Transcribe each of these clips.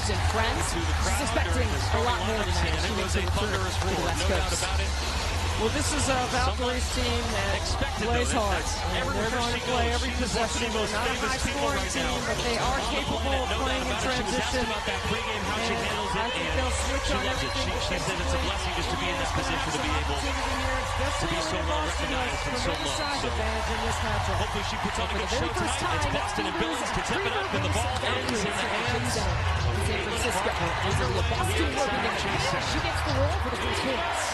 neighbors and friends. She's expecting a lot more than that. She makes a return to the West Coast. Well, this is a Valkyries team that plays hard. And they're going to play every possession. They're not a high-scoring team, but they are capable of playing in transition. And I think they'll switch on everything. She said it's a blessing just to be in this position, to be able to be so well recognized and so low. So hopefully she puts on a good show tonight. It's Boston and Billings to tip it up, and the ball ends in the hands San Francisco. Boston working the chase. She gets the roll for the first points.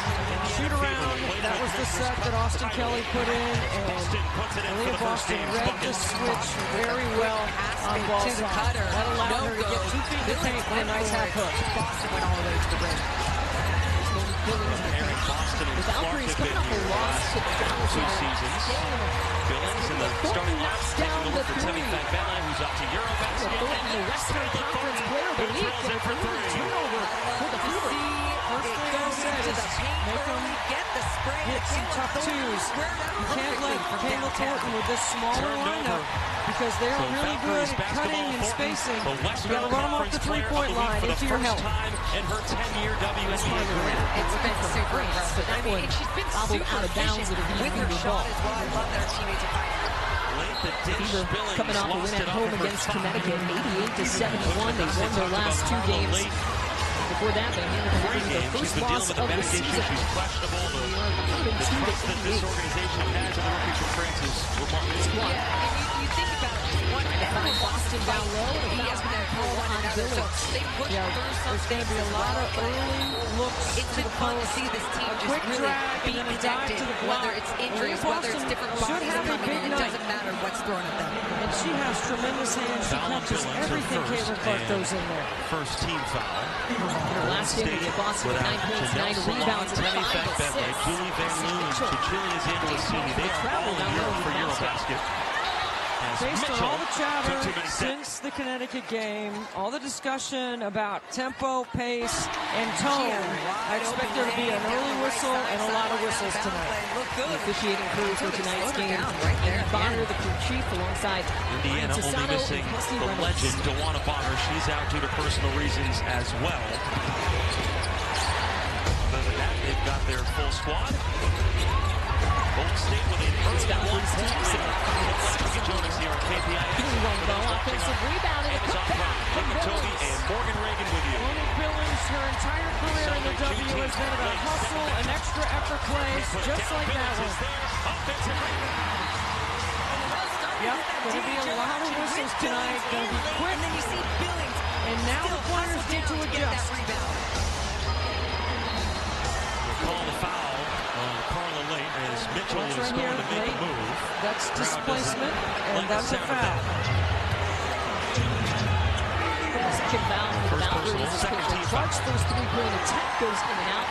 Shoot around. That was the set that Austin Kelly put in, and Aaliyah Boston read the switch very well on ball side. That allowed her to get 2 feet in the paint for a nice half hook. Boston went all the way to the rim. The Valkyries coming off a loss to the Dallas 2 seasons. Billings in the starting lineup, taking the look for Temi Fagbella, who's up to Eurobasket. The Western Conference Player of the Week for 3. Turnover for the Fever. First thing I said is make them hit some tough twos. You can't let Kayla Thornton with this smaller lineup because they are really good at cutting and spacing. You got to run them off the 3-point line into your help. In her 10-year WNBA career. It's been super impressive. That one bobbled out of bounds with her shot. I love that her teammates are fighting. Fever coming off a win at home against Connecticut, 88-71. They won their last 2 games. Before that, they handed the first loss of the season. She's questionable. The trust that this organization has in the rookie from France is remarkable. Yeah, and you think about one Find Boston down low. he has been there for one another. So they push through some There's going to be a lot of early looks It's to been the fun to post. see this team A just quick really drag be and then a dive connected, to the block. whether it's injuries, whether it's different bodies have a coming big in. It night. doesn't matter what's thrown at them. And she has tremendous hands. She catches everything Caitlin Clark throws in there. First team foul. Her last game against Boston with 9 points, 9 rebounds, and 5 assists. Julie Van Loon, Cecilia Zandolicini. They are all here for Eurobasket. Based on all the chatter since the Connecticut game, all the discussion about tempo, pace, and tone, I expect there to be an early whistle and a lot of whistles tonight. The officiating crew for tonight's game, Bonner, the crew chief, alongside Indiana only missing the legend, DeWanna Bonner. She's out due to personal reasons as well. Other than that, they've got their full squad. Golden State with an early one-point join us here on KPI. Offensive rebound and a cutback from Toby Billings. and Morgan Reagan with you. Monique Billings, her entire career in the W has been about hustle and extra effort plays, just like that one. Yep, going to be a lot of whistles tonight. Going to be quick. And then you see Billings. And now the players need to adjust. Call the foul on Carla Late as Mitchell is right going here, to make a move. That's displacement, and that's a foul. Second foul for the First personal, Valkyries. second team foul. Clark's first 3-point attack goes in and out.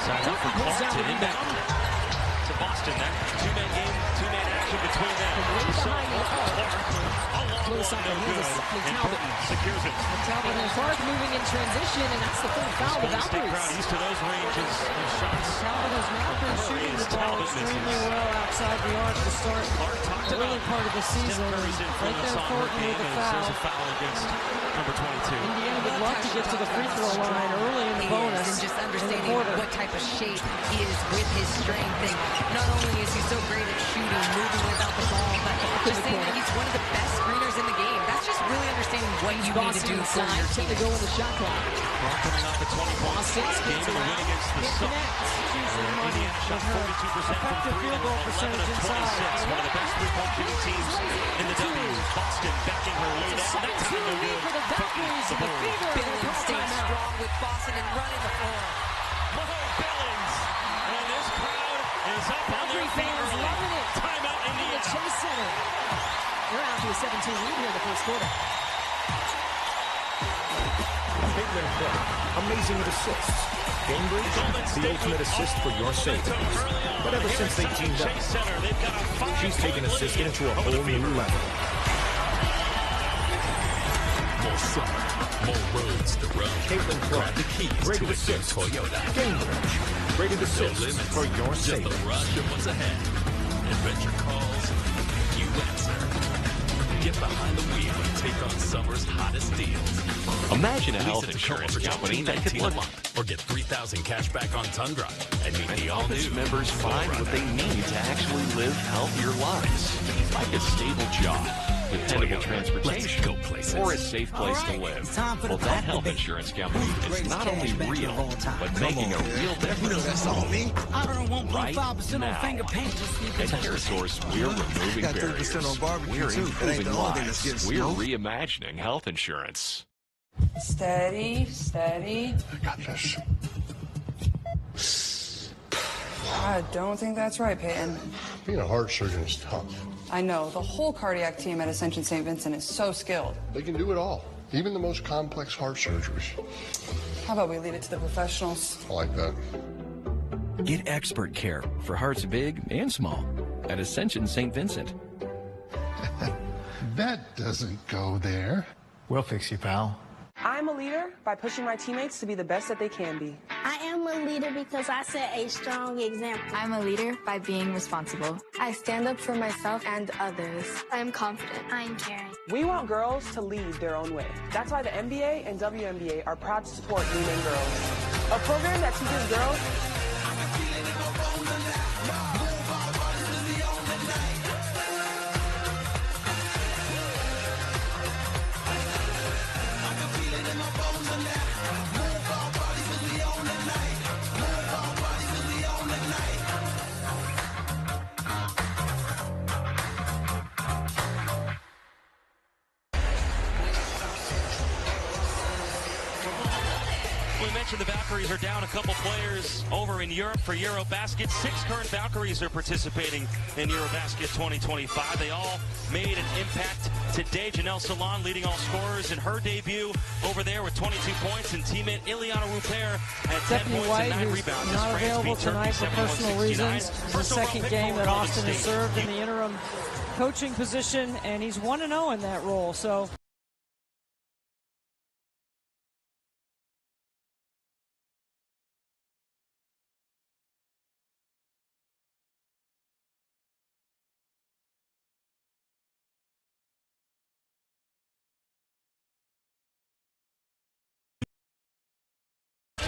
Side up for Pulls down Clark to the inbound to Boston. That two-man game, two-man action between them. behind the Close on no good, and Burton secures it. Talbot and Clark moving in transition, and that's the third foul of the Golden State crowd Valkyries. used to those ranges of shots. Talbot has not been shooting the ball extremely well outside the arc to start the early part of the season. Right there, Thornton with the foul. There's a foul against number 22. Indiana would love to get to the free throw line early in the bonus. And just in the understanding quarter. what type of shape he is with his strength. And not only is he so great at shooting, moving without the ball, but just saying that he's one of the best screeners in the game. That's just really understanding what you need to do for your team. To go in the shot clock. Clark coming off a 20-point game in the win against the Suns. Indiana shot 42% from three, and 11 of 26. One of the best three-point shooting teams in the W. Boston backing her way down. That time no good. For the Valkyries and the Fever. Billings staying strong with Boston and running the floor. Billings. And this crowd is up on their Valkyrie feet fans early. loving it. Timeout, In the Indiana. Chase Center. They're out to a 17 lead here in the first quarter. Caitlin Clark, amazing at assists. Cambridge, the ultimate assist for your savings. But ever since they teamed up, she's taken assisting to a whole new level. More summer, more roads to run. Caitlin Clark, The keys great to at a assists. Toyota. Cambridge, great at No assists limits, for your just the savings. rush and what's ahead. Adventure calls, you answer. Get behind the wheel and take take on summer's hottest deals. Imagine a health insurance company that could look or get $3,000 cash back on Tundra and meet the all-new its members find what they need to actually live healthier lives, like a stable job, dependable transportation, or a safe place to live. Well, that health insurance company is not only real, but making a real difference right now. At CareSource, we're removing barriers. We're improving lives. We're reimagining health insurance. Steady, steady. I got this. I don't think that's right, Peyton. Being a heart surgeon is tough. I know. The whole cardiac team at Ascension St. Vincent is so skilled. They can do it all, even the most complex heart surgeries. How about we leave it to the professionals? I like that. Get expert care for hearts big and small at Ascension St. Vincent. That doesn't go there. We'll fix you, pal. I'm a leader by pushing my teammates to be the best that they can be. I am a leader because I set a strong example. I'm a leader by being responsible. I stand up for myself and others. I am confident. I am caring. We want girls to lead their own way. That's why the NBA and WNBA are proud to support Women Girls, a program that teaches girls We mentioned the Valkyries are down a couple players over in Europe for Eurobasket. 6 current Valkyries are participating in Eurobasket 2025. They all made an impact today. Janelle Salon leading all scorers in her debut over there with 22 points, and teammate Ileana Rupert at 10 Stephanie points White, and 9 who's rebounds. not available tonight for personal reasons. It's the second game that Austin has served in the interim coaching position, and he's 1-0 in that role. So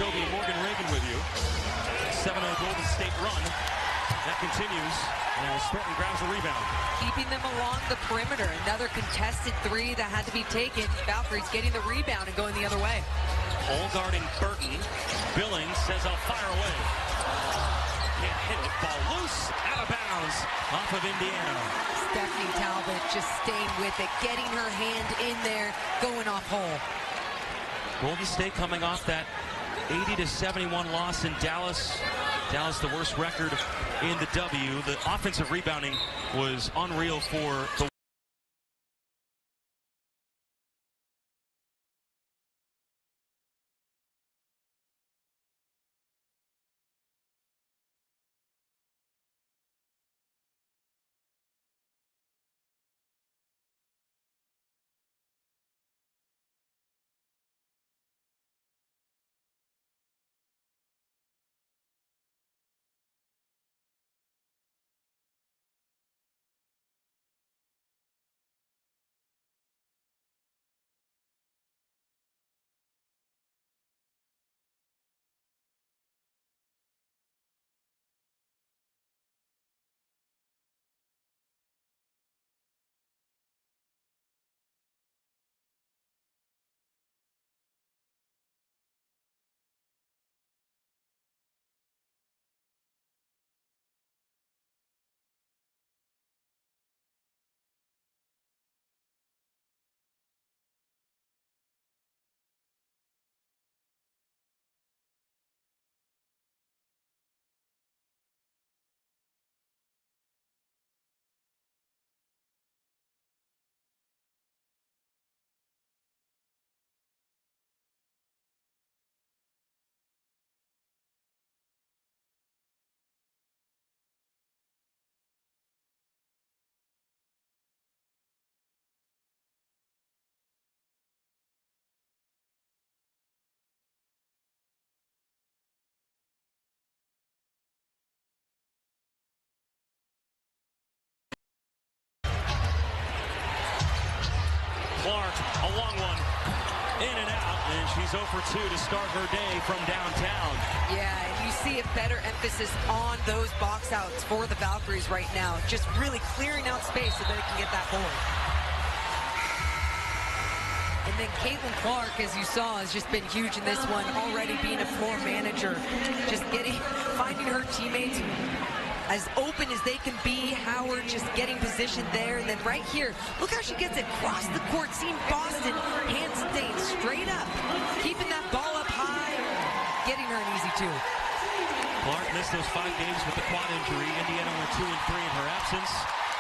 Toby and Morgan Reagan with you. 7-0 Golden State run. That continues as Thornton grabs the rebound. Keeping them along the perimeter. Another contested three that had to be taken. Valkyries getting the rebound and going the other way. Hole guarding Burton. Billings says, I'll fire away. Can't hit it. Ball loose. Out of bounds. Off of Indiana. Stephanie Talbot just staying with it. Getting her hand in there. Going off hole. Golden State coming off that 80-71 loss in Dallas. Dallas, the worst record in the W. The offensive rebounding was unreal for the A long one. In and out, and she's 0 for 2 to start her day from downtown. Yeah, and you see a better emphasis on those box outs for the Valkyries right now. Just really clearing out space so that it can get that board. And then Caitlin Clark, as you saw, has just been huge in this one, already being a floor manager. Just finding her teammates as open as they can be. Howard just getting positioned there. And then right here, look how she gets it across the court, seeing Boston hand staying straight up, keeping that ball up high, getting her an easy 2. Clark missed those 5 games with the quad injury. Indiana went 2 and 3 in her absence.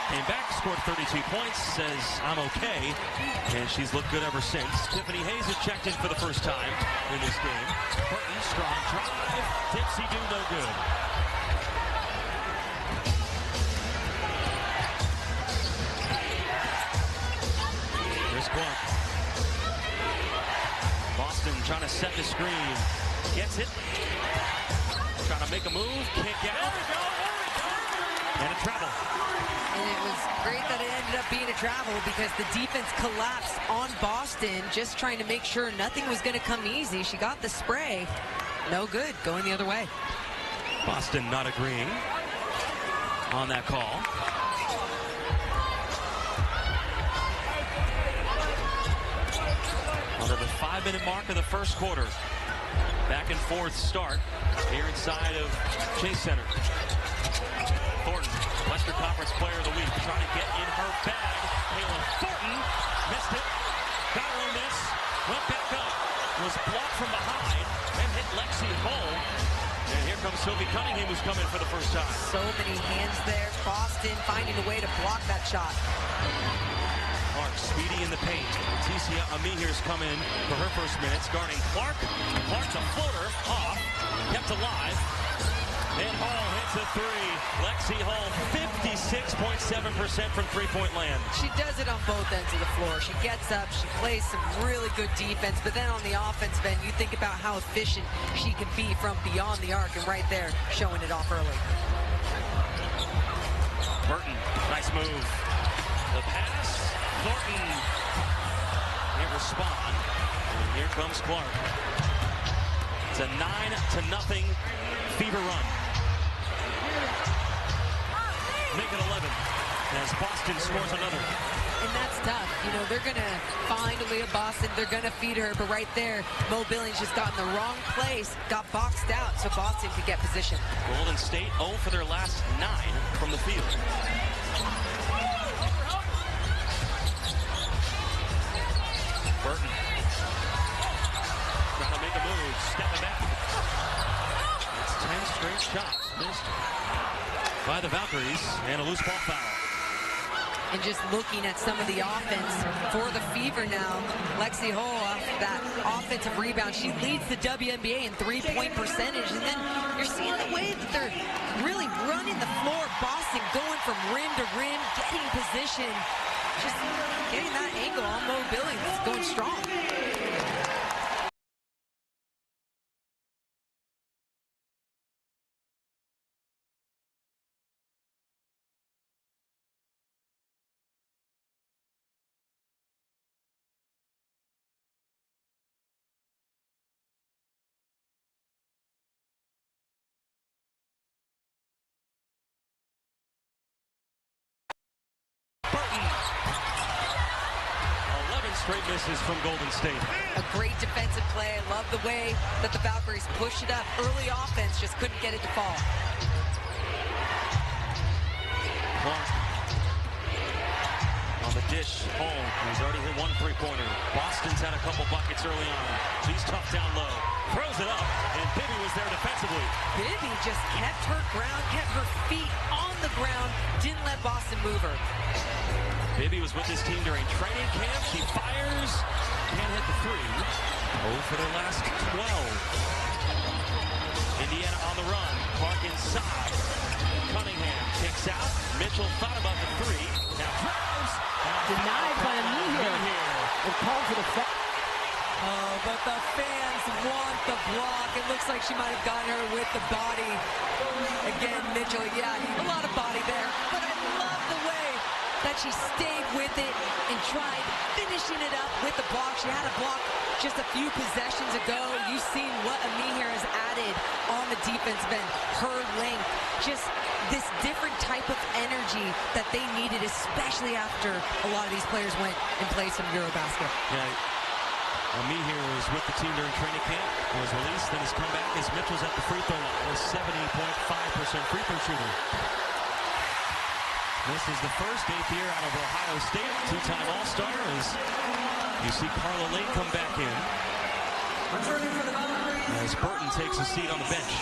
Came back, scored 32 points, says, I'm okay. And she's looked good ever since. Tiffany Hayes has checked in for the first time in this game. Burton, strong drive. Tipsy do no good. Here's Clark. Boston trying to set the screen. Gets it. Trying to make a move. Can't get it. And a travel. And it was great that it ended up being a travel because the defense collapsed on Boston, just trying to make sure nothing was going to come easy. She got the spray. No good. Going the other way. Boston not agreeing on that call. Under the 5-minute mark of the first quarter. Back and forth start here inside of Chase Center. Thornton, Western Conference Player of the Week, trying to get in her bag. Taylor Thornton missed it. Got her own miss. Went back up. Was blocked from behind and hit Lexi Hull. And here comes Sylvie Cunningham, who's coming for the first time. So many hands there. Boston finding a way to block that shot. Clark, speedy in the paint. Ticia Amihir's come in for her first minutes, guarding Clark. Clark, the floater, off, kept alive. And Hall hits a 3. Lexi Hull, 56.7% from three-point land. She does it on both ends of the floor. She gets up, she plays some really good defense, but then on the offensive end, you think about how efficient she can be from beyond the arc, and right there, showing it off early. Burton, nice move. The pass, Thornton can't respond. And here comes Clark. It's a 9-0 Fever run. Make it 11 as Boston scores another. And that's tough. You know, they're going to find Aaliyah Boston. They're going to feed her. But right there, Mo Billings just got in the wrong place, got boxed out so Boston could get position. Golden State 0 for their last 9 from the field. Burton trying to make a move, stepping back. It's 10 straight shots missed by the Valkyries, and a loose ball foul. And just looking at some of the offense for the Fever now, Lexi Hull off that offensive rebound, she leads the WNBA in three-point percentage, and then you're seeing the way that they're really running the floor. Boston going from rim to rim, getting position, just getting that angle on Mo Billings, going strong. Straight misses from Golden State. A great defensive play. I love the way that the Valkyries pushed it up. Early offense just couldn't get it to fall. Clark on the dish. Home. He's already hit 1 3-pointer. Boston's had a couple buckets early on. She's tough down low. Throws it up, and Bibby was there defensively. Bibby just kept her ground, kept her feet on the ground, didn't let Boston move her. Bibby was with this team during training camp. She fires. Can't hit the 3. 0 for their last 12. Indiana on the run. Clark inside. Cunningham kicks out. Mitchell thought about the 3. Now drives. Denied by Amihir. It called for the foul. Oh, but the fans want the block. It looks like she might have gotten her with the body. Again, Mitchell, yeah, a lot of body there. But I love the way that she stayed with it and tried finishing it up with the block. She had a block just a few possessions ago. You've seen what Amir has added on the defensive end. Her length, just this different type of energy that they needed, especially after a lot of these players went and played some Eurobasket. Yeah. Amir was with the team during training camp, was released, then his comeback as Mitchell's at the free throw line, a 70.5% free throw shooter. This is the first 8th year out of Ohio State, two-time All-Star, as you see Carla Lake come back in. As Burton takes a seat on the bench.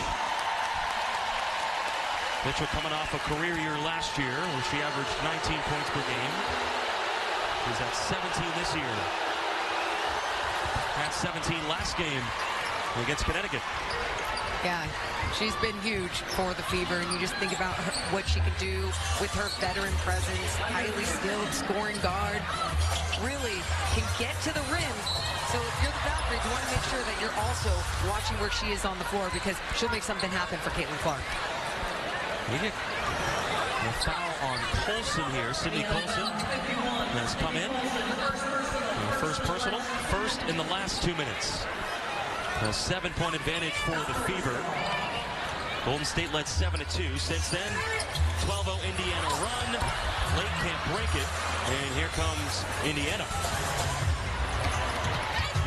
Mitchell coming off a career year last year, where she averaged 19 points per game. She's at 17 this year. At 17 last game against Connecticut. Yeah, she's been huge for the Fever, and you just think about what she can do with her veteran presence, highly skilled scoring guard, really can get to the rim. So if you're the Valkyries, you want to make sure that you're also watching where she is on the floor, because she'll make something happen for Caitlin Clark. We get a foul on Colson here. Sydney Colson has come in. First personal, first in the last 2 minutes. A 7-point advantage for the Fever. Golden State led 7-2. Since then, 12-0 Indiana run. Lake can't break it. And here comes Indiana.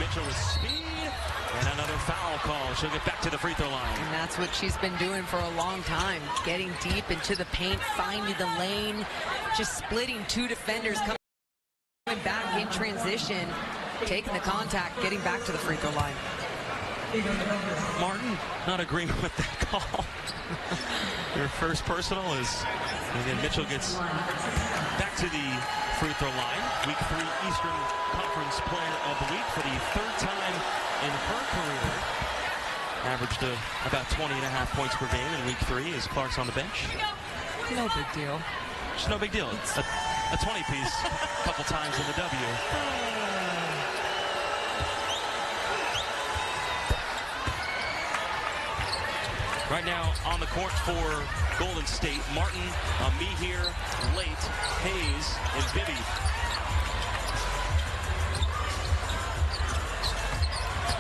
Mitchell with speed. And another foul call. She'll get back to the free throw line. And that's what she's been doing for a long time. Getting deep into the paint, finding the lane, just splitting two defenders, coming back in transition, taking the contact, getting back to the free throw line. Martin not agreeing with that call. Your first personal is, again, Mitchell gets back to the free throw line. Week 3 Eastern Conference Player of the Week for the 3rd time in her career. Averaged about 20.5 points per game in Week 3 as Clark's on the bench. No big deal. It's no big deal. A 20-piece a couple times in the W. Right now on the court for Golden State, Martin, Amir, Late, Hayes, and Bibby.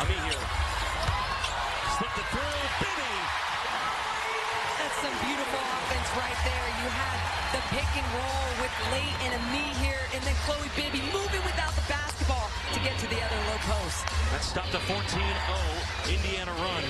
Amir slipped it through, Bibby. That's some beautiful offense right there. You had the pick and roll with Late and Amir, and then Chloe Bibby moving without the basketball to get to the other low post. That stopped a 14-0 Indiana run.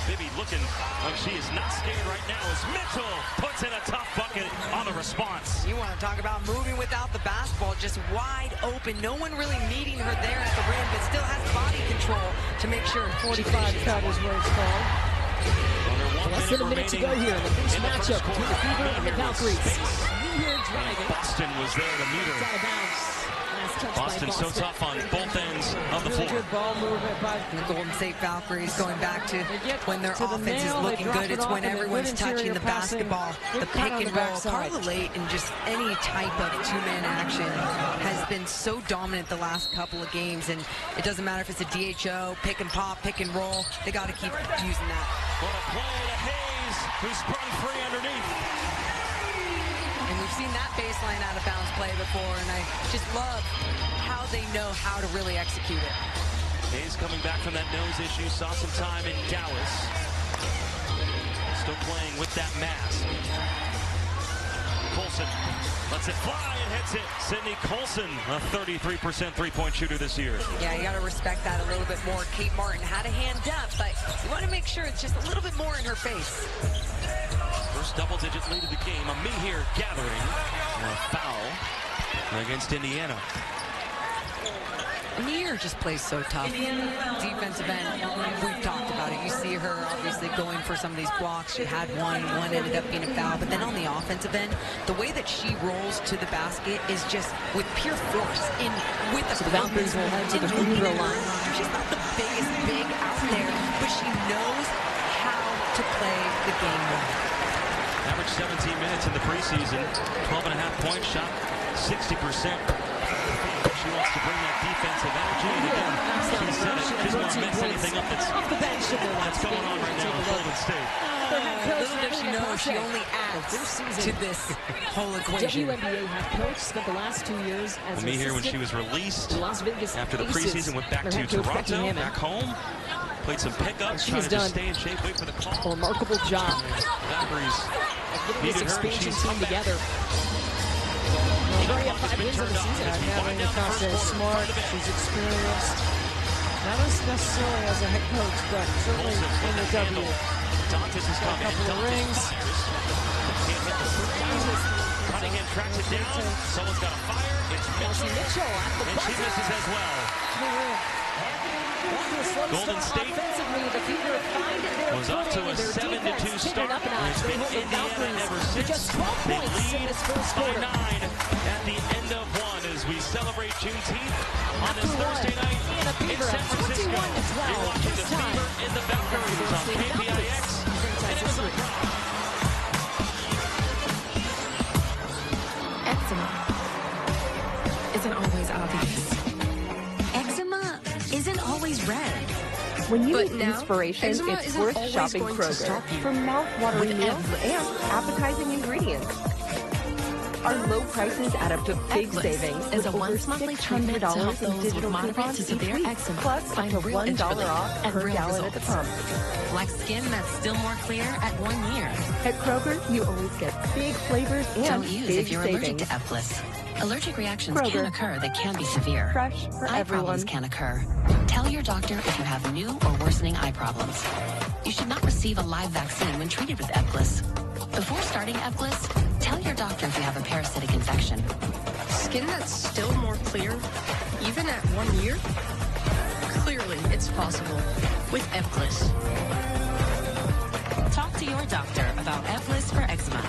Bibby looking like she is not scared right now as Mitchell puts in a tough bucket on the response. You want to talk about moving without the basketball, just wide open. No one really meeting her there at the rim, but still has body control to make sure. 45 cut is what it's called. Less than a minute to go here in the first matchup between the Fever and the Valkyries. Here driving. Boston was there to meet her. It's out of bounds. Boston so tough on both ends of the floor. Good ball movement by the Golden State Valkyries, going back to when their offense is looking good. It's when everyone's touching the basketball, the pick and roll. Carla Late and just any type of two-man action has been so dominant the last couple of games, and it doesn't matter if it's a DHO, pick and pop, pick and roll. They got to keep using that. What a play to Hayes, who sprung free underneath. And we've seen that baseline out of bounds play before, and I just love how they know how to really execute it. Hayes coming back from that nose issue, saw some time in Dallas. Still playing with that mask. Colson lets it fly and hits it. Sydney Colson, a 33% three-point shooter this year. Yeah, you got to respect that a little bit more. Kate Martin had a hand up, but you want to make sure it's just a little bit more in her face. First double-digit lead of the game. Amir gathering. A foul against Indiana. Amir just plays so tough. Defensive end, we've talked about it. You see her obviously going for some of these blocks. She had one ended up being a foul. But then on the offensive end, the way that she rolls to the basket is just with pure force. With so the Valkyries will head to the free throw line. She's not the biggest big out there, but she knows how to play the game well. Average 17 minutes in the preseason, 12.5 points, shot 60%. She wants to bring that defensive energy, and again, she said it. She doesn't want to mess anything up that's going on right now with Golden State. their head coach. Little does she know, she only adds to this whole equation. WNBA head coach spent the last 2 years as Let me hear when she was released Las Vegas after the preseason, went back to Toronto, back home, played some pickups, trying to just stay in shape, wait for the call. A remarkable job. Valkyries getting this expansion team together. She's already got 5 wins on the season. She's smart, she's experienced. Not necessarily as a head coach, but certainly in the W. Dantas is coming. A couple of rings. Cunningham tracks it down. Someone's got a fire. It's Mitchell. And she misses as well. Golden State was up to a 7-2 start. It's been Indiana ever since. They lead by 9 at the end of 1 as we celebrate Juneteenth on this Thursday night in San Francisco. You're watching the Fever in the Valkyries on KPIX. And it was a Eczema isn't always obvious. Eczema isn't always red. When you need inspiration, it's worth shopping Kroger for mouth-watering meals and appetizing ingredients. Our low prices add up to big savings with over $600 in digital coupons each week, plus up to $1 off per gallon at the pump. Like skin that's still more clear at 1 year. At Kroger, you always get big flavors and Don't use big if you're savings. allergic to Eplis. Allergic reactions Kroger. can occur that can be severe. Fresh for Eye everyone. problems can occur. Tell your doctor if you have new or worsening eye problems. You should not receive a live vaccine when treated with Eplis. Before starting Eplis, tell your doctor if you have a parasitic infection. Skin that's still more clear, even at 1 year? Clearly, it's possible with Eplis. Talk to your doctor about Eplis for eczema.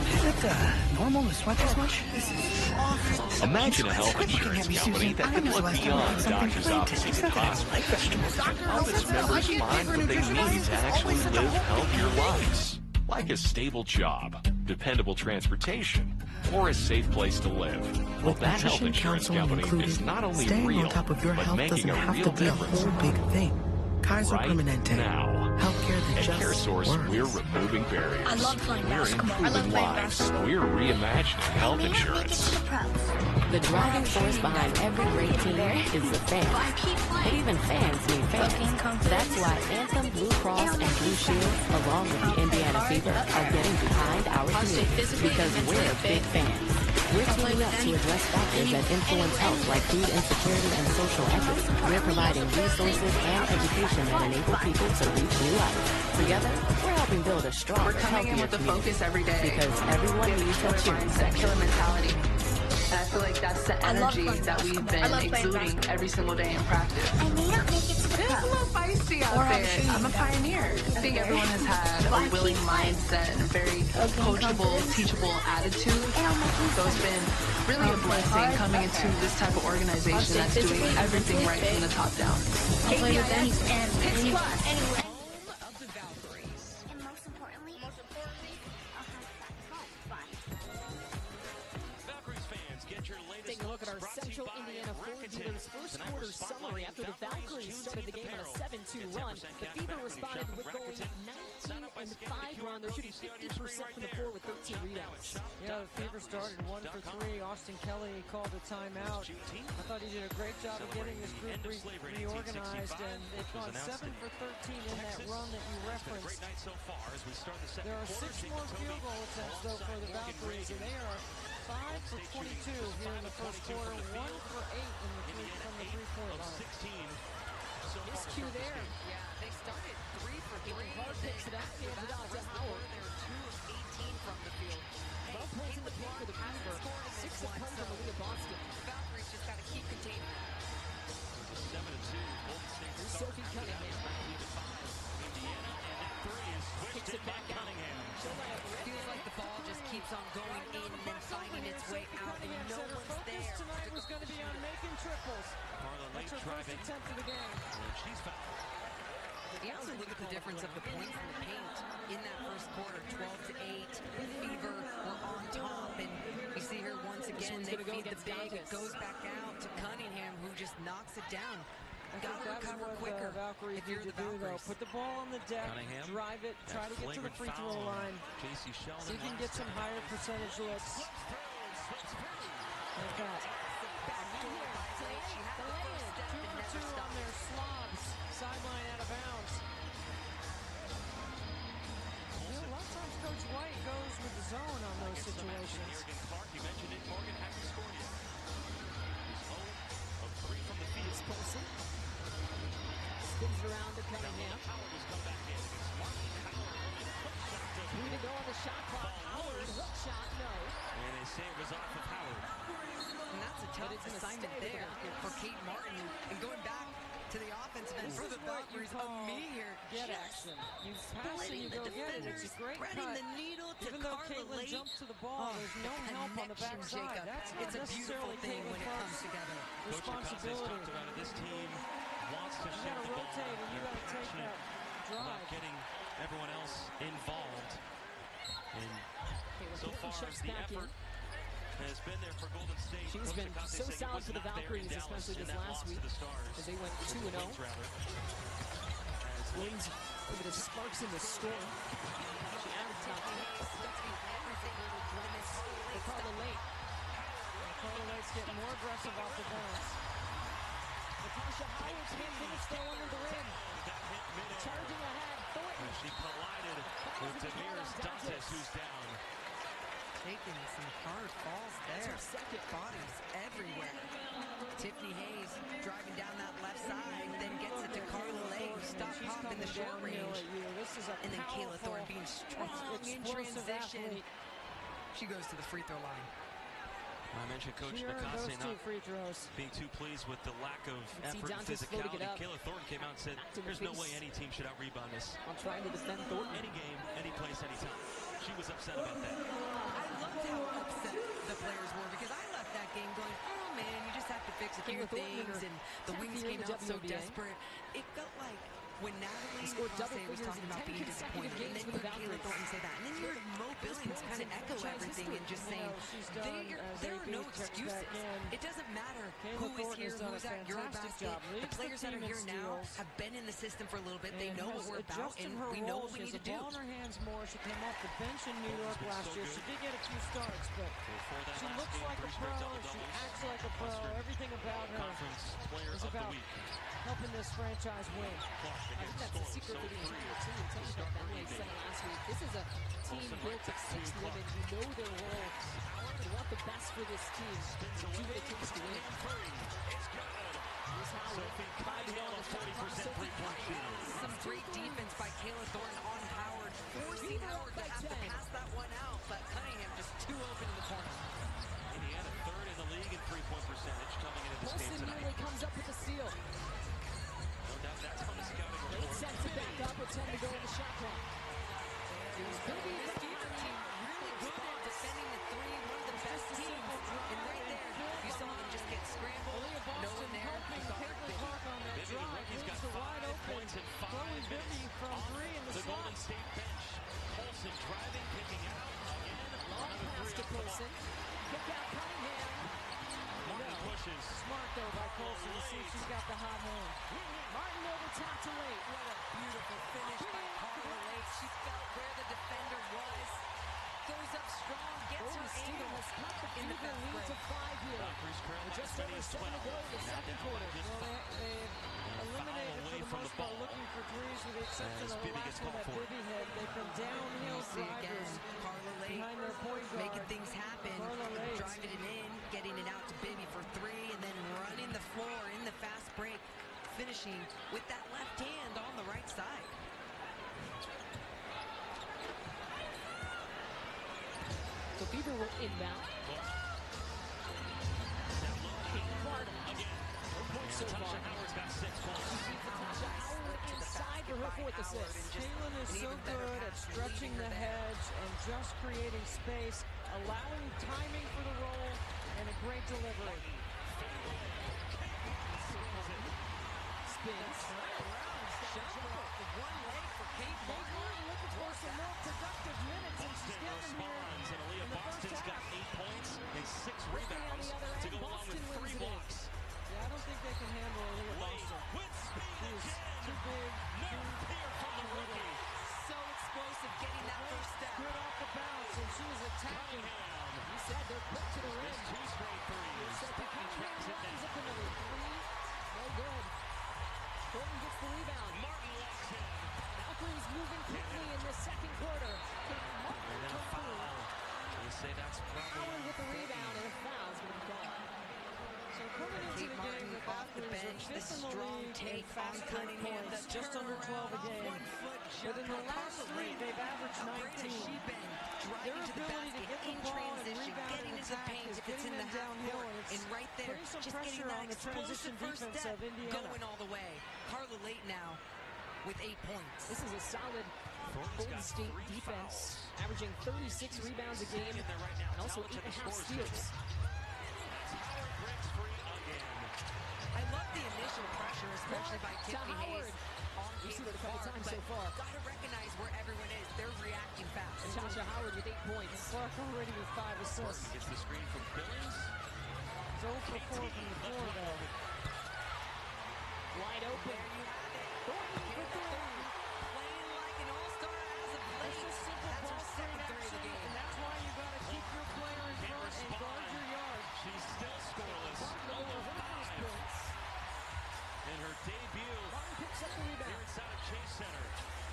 Is it normal to sweat this much? This is awful. Imagine a health insurance company that can look beyond doctor's offices and hospitals and help its members find what they need to actually live healthier lives. Like a stable job, dependable transportation, or a safe place to live. Well, that health insurance company is not only real, on top of your but health making doesn't a have real to be a difference whole big thing. Kaiser right Permanente. now. Healthcare that At just CareSource, works. we're removing barriers. I love playing We're basketball. I love improving playing lives. basketball. We're reimagining health insurance. The driving force behind every great team is the fans. But even fans need fans. That's why Anthem, Blue Cross, and Blue Shield, along with the Indiana Fever, are getting behind our community because we're big fans. We're teaming up to address factors that influence health like food insecurity and social equity. We're providing resources and education that enable people to reach new heights. Together, we're helping build a stronger, coming in with the community. focus every day. Because everyone needs a cheering section. Killer mentality. And I feel like that's the energy that we've been exuding every single day in practice. I may not make it to the It's a little feisty out there. I'm a pioneer. I think everyone has had a willing mindset and a very coachable, teachable attitude. So it's been really a blessing coming into this type of organization that's doing everything right from the top down. I'll play with anything. And Pitch Plus. Anyway. Taking a look at our Central Indiana Ford Dealers first quarter summary after the Valkyries started the game on a 7-2 run. The Fever responded with goals 19 and 5 run. They're shooting 50% from the floor with 13 rebounds. Yeah, the Fever started 1 for 3. Austin Kelly called a timeout. I thought he did a great job of getting this group reorganized, and they've gone 7 for 13 in that run that you referenced. There are 6 more field goal attempts, though, for the Valkyries, and they are 5 for 22 here in the first quarter, 1 for 8 from the three-point line. Miscue there. Yeah, they started 3 for 3. Hard picks it out, hands it out to Howard. They're 2 of 18 from the field. 12 points in the paint for the Fever. 6 of 10 from Aaliyah Boston. Valkyries just got to keep containing. 7-2. Golden State. Here's Sophie Cunningham. Indiana, and that 3 is switched to Matt Cunningham. Feels like the ball just keeps on going in and then finding its way out, and no one's there. Tonight was going to be on making triples. Carla That's her first attempt of the game. And she's fouled. You also look at the difference of the points in the paint in that first quarter, 12-8. The Fever were on top, and you see here once again, they feed the big. It goes back out to Cunningham, who just knocks it down. I think that's what the Valkyries need to do, though. Put the ball on the deck, drive it, try to get to the free throw line. So you can get some higher percentage looks. Like that. 2 for 2 on their slobs. Sideline out of bounds. You know, a lot of times Coach White goes with the zone on those situations. You mentioned it, Morgan hasn't scored yet. He's 0 of 3 from the field. Spins it around to Cunningham. Howard has come back in. It's Martin Howard. 3 to go on the shot clock. Howard, hook shot, no. And they say it was off of Howard. And that's a tough assignment there for Kate Martin. And going back to the offensive end for the Valkyries, me here. Get action. You pass and you go get it. It's a great cut. The needle to even though Caitlin jumps to the ball, there's no help on the backside. That's not necessarily Caitlin Clark's responsibility. Coach talked about it. This team wants to share the ball. Rotate and you got to take that drive. Getting everyone else involved. And so far, the effort has been there for Golden State. She's been so solid for the Valkyries, especially this last week, as they went 2-0. Wins over the Sparks in the storm. She out of top. They call it late. Carla Late's getting more aggressive off the bounce. Natasha Howard can't finish though under the rim. Charging ahead, Thornton. She collided with Demiris Dantas, who's down. Taking some hard falls there. That's her second. Bodies everywhere. Tiffany Hayes driving down that left side, then gets it to Carla Lake, who stopped pop in the short range. And then Kayla Thorne being strong in transition. She goes to the free throw line. I mentioned Coach Nakase not being too pleased with the lack of effort and physicality. Kayla Thornton came out and said, there's no way any team should out-rebound us. I'm trying to defend Thornton. Any game, any place, anytime. She was upset about that. I loved how upset the players were because I left that game going, oh man, you just have to fix a few things, and the wings came out so desperate. It felt like when Natalie Nakase was talking about being disappointed, and then you heard Kayla Thornton say that, and then you heard Mo Billings kind of echo everything and just saying, there are no excuses. It doesn't matter who is here, who's at your basket. The players that are here now have been in the system for a little bit. They know what we're about, and we know what we need to do. She has the ball in her hands more. She came off the bench in New York last year. She did get a few starts, but she looks like a pro. She acts like a pro. Everything about her is about helping this franchise win. I think that's the secret for the entire team. Tell me about that, like I said last week. This is a team built of 6 women who know their role. They want the best for this team. Do what it takes to win. Sophie Kyle, 40% three-point shooting. Some great defense by Kayla Thornton on Howard, forcing Howard to have to pass that one out, but Cunningham just too open in the corner. Indiana third in the league in three-point percentage coming into this game tonight. Nearly comes up with the steal. No doubt that's on the scouting report. Late sets it back up with 10 to go in the shot clock. This Fever team really good at defending the three, one of the best teams. And right there, you saw them just get scrambled. No one there. You saw Caitlin Clark on that drive. He's got 5 points in 5 minutes from 3 in the Golden State bench. Colson driving, kicking out. Again, long pass to Colson. Kick out Cunningham. Martin pushes. Smart though by Colson to see if she's got the hot hand. Martin over top to Lake. What a beautiful finish by Carla Lake. She felt where the defender was. Goes up strong, gets her angle. Has cut the Fever lead to 5 here. Just over 7 to go in the second quarter. Well, they've eliminated for the most part looking for threes with the exception of the last one that Bibby hit. They've been downhill drivers Carla Lake behind their point guard. Making things happen, driving it in, getting it out to Bibby for 3, and then running the floor in the fast break, finishing with that left hand on the right side. So Fever will inbound. Natasha Howard's got 6 points. Natasha Howard inside for her 4th assist. Caitlin is so good at stretching the hedge and just creating space, allowing timing for the roll, and a great delivery. Spins. Jumper off the one leg for Kate Martin. Looking for some more productive minutes, and she's getting here. And Aaliyah Boston's got 8 points and 6 rebounds to go along with 3 blocks. Yeah, I don't think they can handle Aaliyah Boston. with speed again. Too big. Nerve here from the rookie. So explosive getting that first step. Good off the bounce, and she was attacking. He said they're quick to the rim. 2 straight threes. He tracks it down. Up another 3. No good. Thornton gets the rebound. Martin walks in. Valkyries moving quickly in the second quarter. And then a foul. They say that's probably Howard with the rebound, and a foul's going to be called. So coming into the game, the Valkyries are fifth in the league in fast break points, just under 12 a game. But in the last week, they've averaged 19. Their ability to get the ball and rebound and attack is getting them downhill, and it's putting some pressure on the transition defense of Indiana. Going all the way. Carla late now with 8 points. This is a solid Golden State defense, averaging 36 rebounds a game, and also 8.5 steals. I love the initial pressure, especially by Tiffany Hayes. We've seen it a couple times so far. Gotta recognize where everyone is. They're reacting fast. And Tasha Howard with 8 points. Clark already with 5 assists. Gets the screen from Billings. He's 0 for 4 from the floor, though. Wide open. There you have it. Playing like an all-star as of late. It's a simple ball screen action, and that's why you got to keep your player in front and guard your yard. She's still scoreless. 0-5 in her debut picks up the rebound. here inside of Chase Center.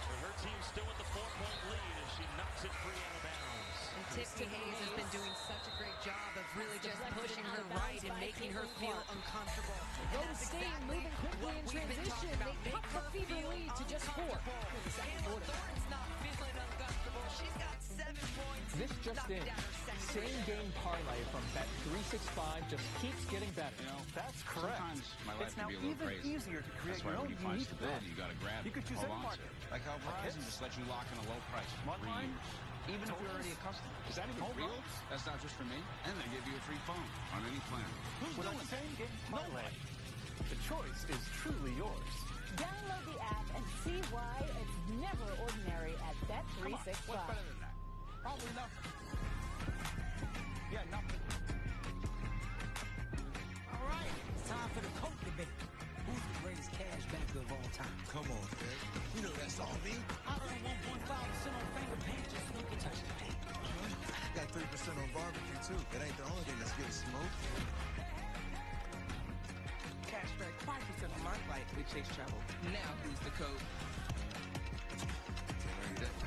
But her team still with the 4-point lead as she knocks it free out of bounds. And Tiffany Hayes has been doing such a great job of really just pushing her right and making her feel uncomfortable. Golden State moving quickly in transition. They cut the Fever lead to just 4. Thornton's not feeling uncomfortable. She's got 7 points. This just in. Same game parlay from Bet365 just keeps getting better. You know, that's correct. Sometimes my life It's can now be a little even crazy. easier to create That's why your when own you find unique stability, bet. you got to grab You it. could choose Hold any on to market. it. Like how Verizon just lets you lock in a low price for One 3 line, years. Even if you're already a customer. Is that even Home real? runs? That's not just for me. And they give you a free phone on any plan. Who's With doing a same game that? parlay. The choice is truly yours. Download the app and see why it's never ordinary at Bet365. What's better than that? Probably nothing. Yeah, nothing. All right, it's time for the Coke debate. Who's the greatest cashbacker of all time? Come on, Fred. You know that's all me. I earn 1.5% on finger paint just so you can touch the paint. Got 3% on barbecue, too. That ain't the only thing that's getting smoked. Cashback 5% on my flight with Chase Travel. Now use the code.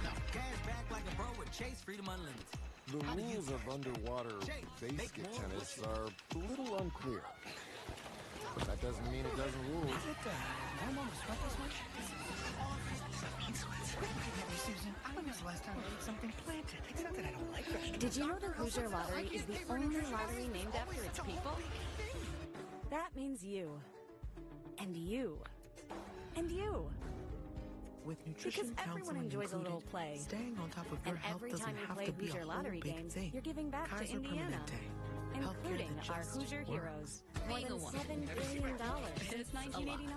No, cashback like a bro with Chase Freedom Unlimited. The rules of underwater basket tennis are a little unclear. But that doesn't mean it doesn't rule. Is it normal to sweat this much? Susan, when was the last time I ate something planted? It's not that I don't like vegetables. Did you know the Hoosier Lottery is the only lottery named after its people? That means you. And you. And you. With nutrition because everyone enjoys a little play. Staying on top of your and health every doesn't time you have play to be Hoosier a Lottery whole big games, thing. you're giving back Kaiser to Indiana. Permanente. Including that our just Hoosier works. heroes. More than $7 billion since 1989.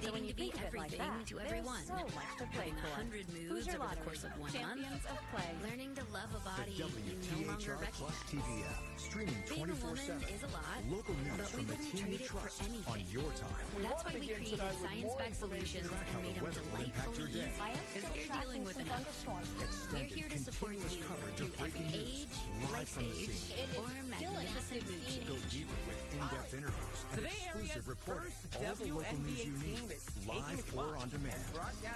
So when you think of it like that, there's so much to play for. 100 moves Hoosier over the Lottery, course of 1 champions month. of play. Learning to love a body The you no longer WTHR Plus recognize. TV app, streaming Being a woman 24/7. is a lot, Local news but we from the wouldn't team you trade it for trust anything. on your time. That's why we created science-backed solutions and made them delightfully easy. If you're dealing with an we're here to support you through every age, life stage, or magnificent mood change. Go deeper with in-depth interviews and exclusive reporting. All the local news you need, live or on demand.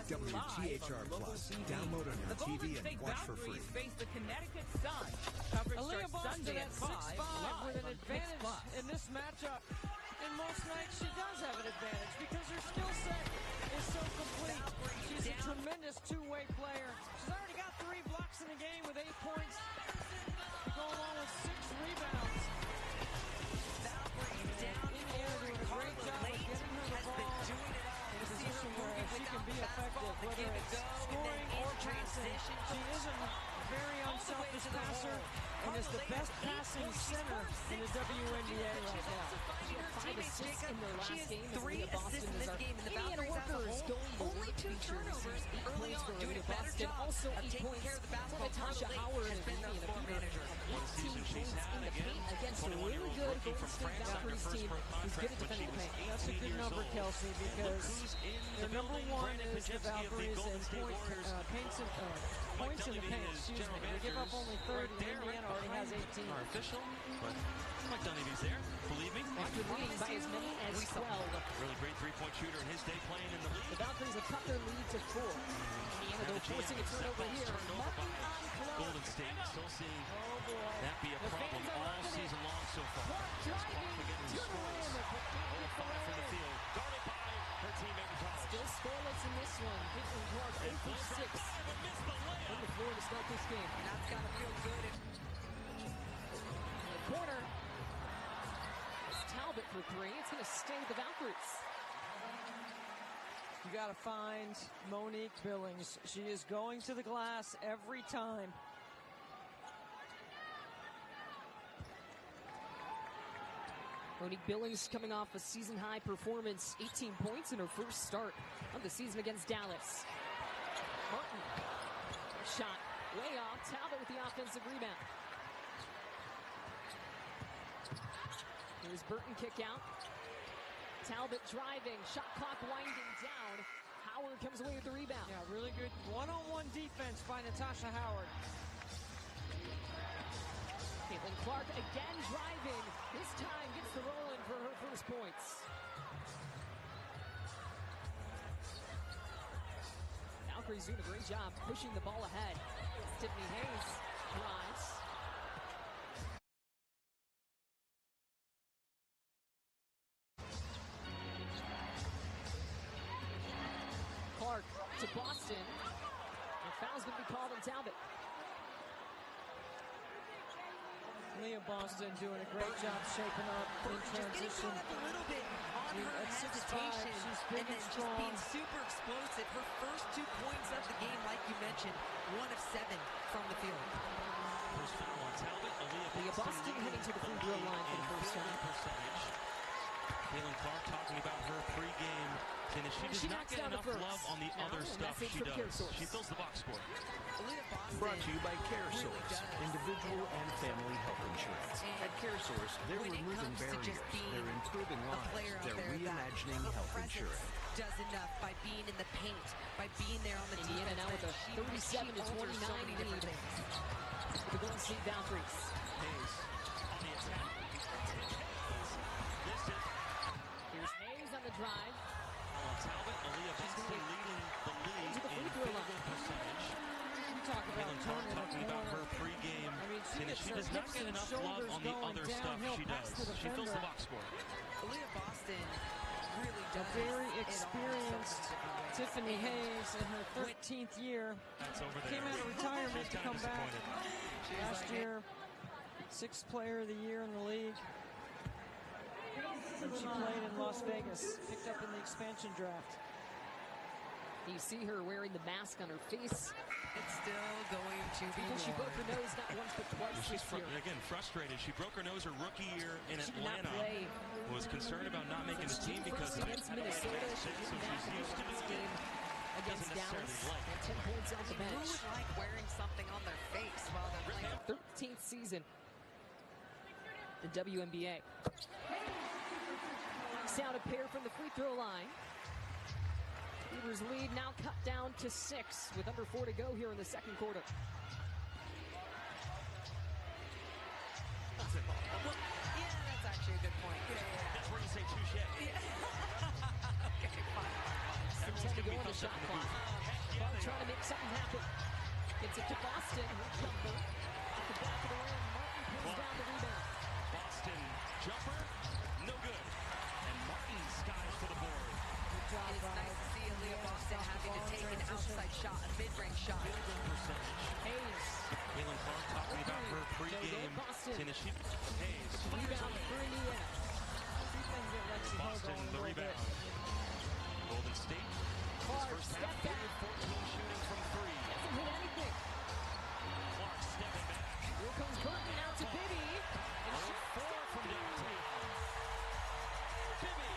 WTHR Plus. Download on your TV and watch for free. Face the Connecticut Sun. Coverage starts Sunday at 6'5" with an advantage in this matchup. And most nights she does have an advantage because her skill set is so complete. She's a tremendous two-way player. She's already got 3 blocks in the game with 8 points. To go along with 6 rebounds. Down in the air doing a great job of getting her the ball in a position where she can be effective, whether it's scoring or passing. She is a very unselfish passer and is the best passing center in the WNBA right now. She had 5 assists in their last game. 3 assists in this game, and the Indiana Valkyries as a Workers whole, only 2 turnovers early on, doing a better job also of 8 taking points. care of the basketball. Natasha Howard has been their floor manager. 18 points in the paint again against a really good Golden State Valkyries team who's good at defending the paint. That's a good number, Kelsey, because their number one is the Valkyries and points in the paint. Excuse me. They give up only 30, and Indiana already has 18. Our official, but Mike Dunleavy's there. Believe me. After leading by as many as 12. Really great three-point shooter in his day playing in the league. The Valkyries have cut their lead to 4. Indiana, though, forcing a turnover here. Martin on Clark. Golden State still seeing that be a problem all season long so far. From the field, guarded by her teammate in college. Still scoreless in this one. Caitlin Clark 0 for 6 on the floor to start this game. And that's got to feel good. In the corner, it's Talbot for 3. It's going to stay with the Valkyries. You got to find Monique Billings. She is going to the glass every time. Monique Billings coming off a season-high performance, 18 points in her first start of the season against Dallas. Martin, shot way off. Talbot with the offensive rebound. Here's Burton kick out. Talbot driving, shot clock winding down. Howard comes away with the rebound. Yeah, really good one-on-one defense by Natasha Howard. Caitlin Clark again driving. This time gets the roll in for her first points. Valkyries doing a great job pushing the ball ahead. Tiffany Hayes drives. Clark to Boston. The foul's going to be called on Talbot. Leah Boston doing a great job shaping up in transition. Just a little bit on her hesitation, she's big and then strong. just being super explosive. Her first 2 points of the game, like you mentioned, 1 of 7 from the field. First foul on Talbot. Leah Boston heading to the free throw line for the first time. Caitlin Clark talking about her pregame, saying that she does not get enough love on the other stuff she does. She fills the box score. Brought to you by CareSource, individual and family health insurance. At CareSource, they're removing barriers, they're improving lives, they're reimagining health insurance. Does enough by being in the paint, by being there on the Indiana now with a 37-29 lead. The Golden State Valkyries. Hayes on the attack. Here's Hayes on the drive. Talbot, Aaliyah Boston leading the league to the free throw line. Percentage. Talk about talking about her pregame, saying that she does not get enough love on the other stuff she does. She fills the box score. Aaliyah Boston really does. A very experienced Tiffany Hayes in her 13th year. Came out of retirement to come back. Last year, 6th player of the year in the league. And she played in Las Vegas, picked up in the expansion draft. You see her wearing the mask on her face. It's still going to be because she broke her nose not once but twice this year. Again, frustrated. She broke her nose her rookie year in Atlanta. Was concerned about not making the team because of against Minnesota. She came back against this game against Dallas. And 10 points off the bench. Who would like wearing something on their face while they're playing? 13th season. The WNBA. Knocks out a pair from the free throw line. Beavers lead now cut down to 6 with under 4 to go here in the second quarter. That's actually a good point. That's where you say touche. Okay, fine. Some 10 to go on the shot clock. Clark trying to make something happen. Gets it to Boston. Her jumper. At the back of the rim. Martin pulls down the rebound. Boston jumper. No good. And Martin skies for the board. It's nice to see Aaliyah Boston having to take an outside shot, a mid-range shot. Hayes. Caitlin Clark talking about her pregame, saying that she Hayes. Rebound for Indiana. Boston the rebound. Golden State. Clark step back. 14 shooting from 3. Doesn't hit anything. Clark stepping back. Here comes Burton out to Bibby. And shot 4 from downtown. Bibby.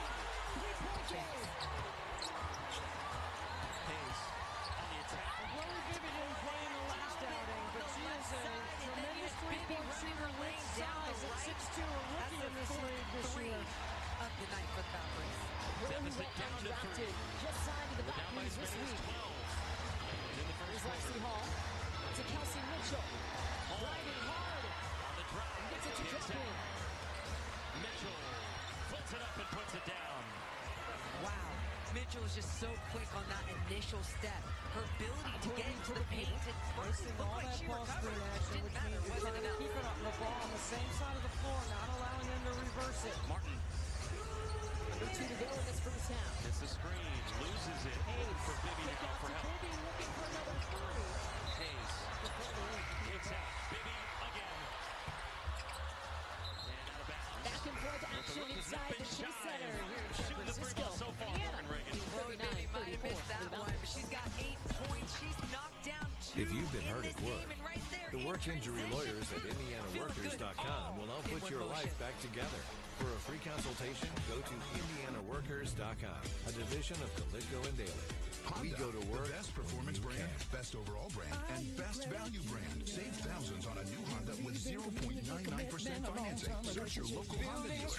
3-point game. Hayes on the attack. Chloe Bibby didn't play in the last outing, but she is a tremendous three-point shooter with size at 6'2", so quick on that initial step. Her ability to get into the paint and all that ball screen action, which means you're trying to keep the ball on the same side of the floor, not allowing them to reverse it. Martin. 2 to go in this first half. Gets the screen, loses it. For Bibby to go for help. Bibby looking for another three. Hayes. It's out. Bibby again. And out of bounds. Back and forth action inside the Chase Center here in San Francisco. So far, Reagan. Bibby might have missed that one, but she's got 8 points. She's knocked down 2 If you've been hurt at work, right there, the work injury lawyers at IndianaWorkers.com will help put your life back together. For a free consultation, go to IndianaWorkers.com, a division of Colicco and Daly. We go to work. The best performance brand, best overall brand, and best value brand. Save thousands on a new Honda with 0.99% financing. Search your local Honda dealer.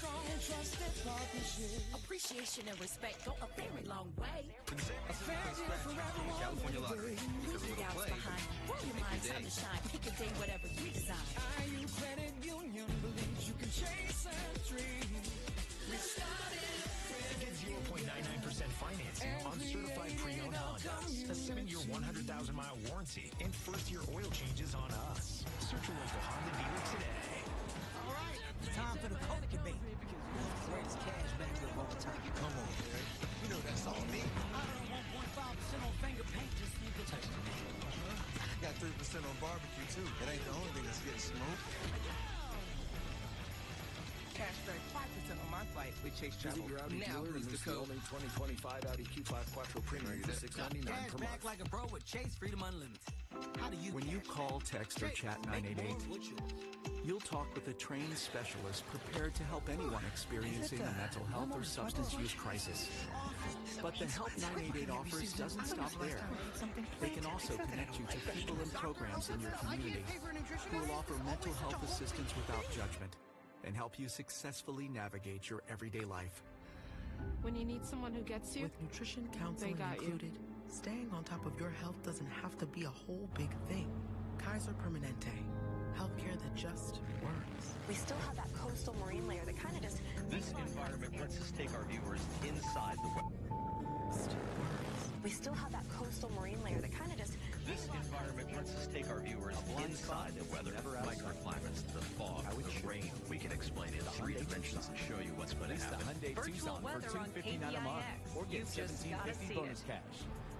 Appreciation and respect go a very long way. A fair deal for everyone. California Lottery. Because a little play. Roll your mind, time to shine. Pick a day, whatever you design. IU Credit Union believes you can chase and dream. Get 0.99% financing on certified pre-owned Hondas, a 7-year, 100,000-mile warranty, and first-year oil changes on us. Search your local Honda dealer today. All right, time for the Coke debate. Greatest cash back of all time. Come on, man. You know that's all me. I earned 1.5% on finger paint. Just need to touch the name. I got 3% on barbecue, too. It ain't the only thing that's getting smoked. Cashback 5% on my flight with Chase Travel. Visit your Audi Now dealer and use use the the code. only 2025 Audi Q5 Quattro Premium for $699 per Cashback month. like a pro with Chase Freedom Unlimited. How do you When you call, text, or chat 988, you'll talk with a trained specialist prepared to help anyone experiencing a mental health or substance use crisis. But the help 988 offers doesn't stop there. They can also connect you to people and programs in your community who will offer mental health assistance without judgment and help you successfully navigate your everyday life. When you need someone who gets you, with nutrition counseling included, staying on top of your health doesn't have to be a whole big thing. Kaiser Permanente, healthcare that just works. We still have that coastal marine layer that kind of just... This environment lets us take our viewers inside the web. We still have that coastal marine layer that kind of just... This environment lets us take our viewers inside the weather. Microclimates, the fog, the rain. We can explain in 3 dimensions and show you what's going to happen. Hyundai Tucson for $259 a month, or get $1,750 bonus cash.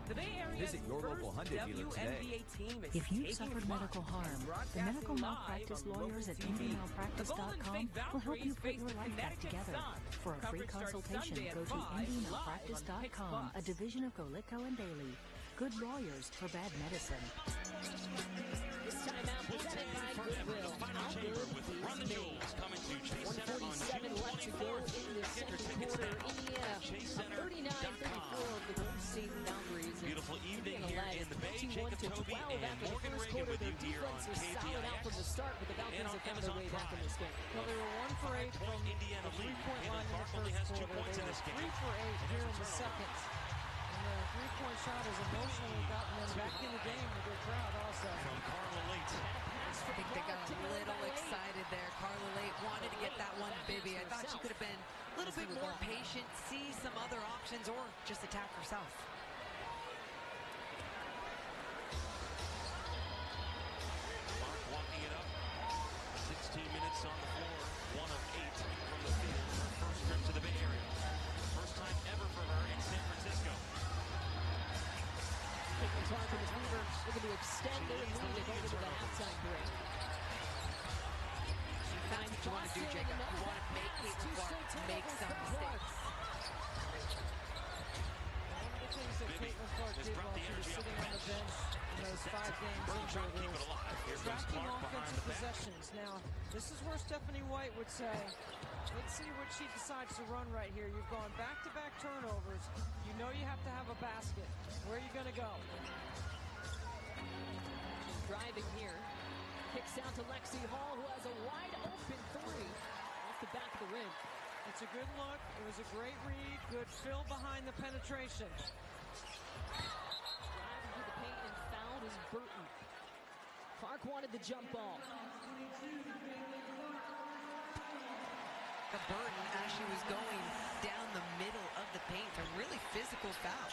The Bay Area's Visit your local Hyundai dealer today. WNBA team is If you've taking suffered flight. medical harm, the medical malpractice lawyers at IndyMalpractice.com will help you put your life back together. For a free consultation, go to IndyMalpractice.com, a division of Colicco and Daly. Good lawyers for bad medicine. This time out presented by Goodwill. How good Run the is Jewels coming to Chase Center on 147 June left to go in the second quarter. Indiana, 39-34 of the Golden State Valkyries. Beautiful evening here in the Bay. Jacob Toby and Morgan Reagan with you here on solid out from the start, but the Valkyries have found their way back in this game. Well, they were 1 for 8 from Indiana the lead. three-point line in the Clark only first has 2 quarter. points They in this were game. 3 for 8 here in the second. And the three-point shot has emotionally gotten them back in the game with their crowd also. From Carla Late. I think they got a little excited there. Carla Late wanted to get that one, Bibby. I thought she could have been a little bit more patient, see some other options, or just attack herself. Clark walking it up. 16 minutes on the floor. 1 of 8 from the field. Her first trip to the Bay Area. First time ever for her in San Francisco. Taking Clark and the Fever looking to extend their lead to go into the halftime break. That's what you want to do, Jacob. You want to make Caitlin Clark make some mistakes. One of the things that Caitlin Clark did while she was sitting on the bench in those 5 games was tracking offensive possessions. Now, this is where Stephanie White would say, let's see what she decides to run right here. You've gone back-to-back turnovers. You know you have to have a basket. Where are you going to go? She's driving here. Kicks out to Lexi Hall, who has a wide-open 3 off the back of the rim. It's a good look. It was a great read. Good fill behind the penetration. Driving to the paint and fouled is Burton. Clark wanted the jump ball. Burton, as she was going down the middle of the paint. A really physical foul.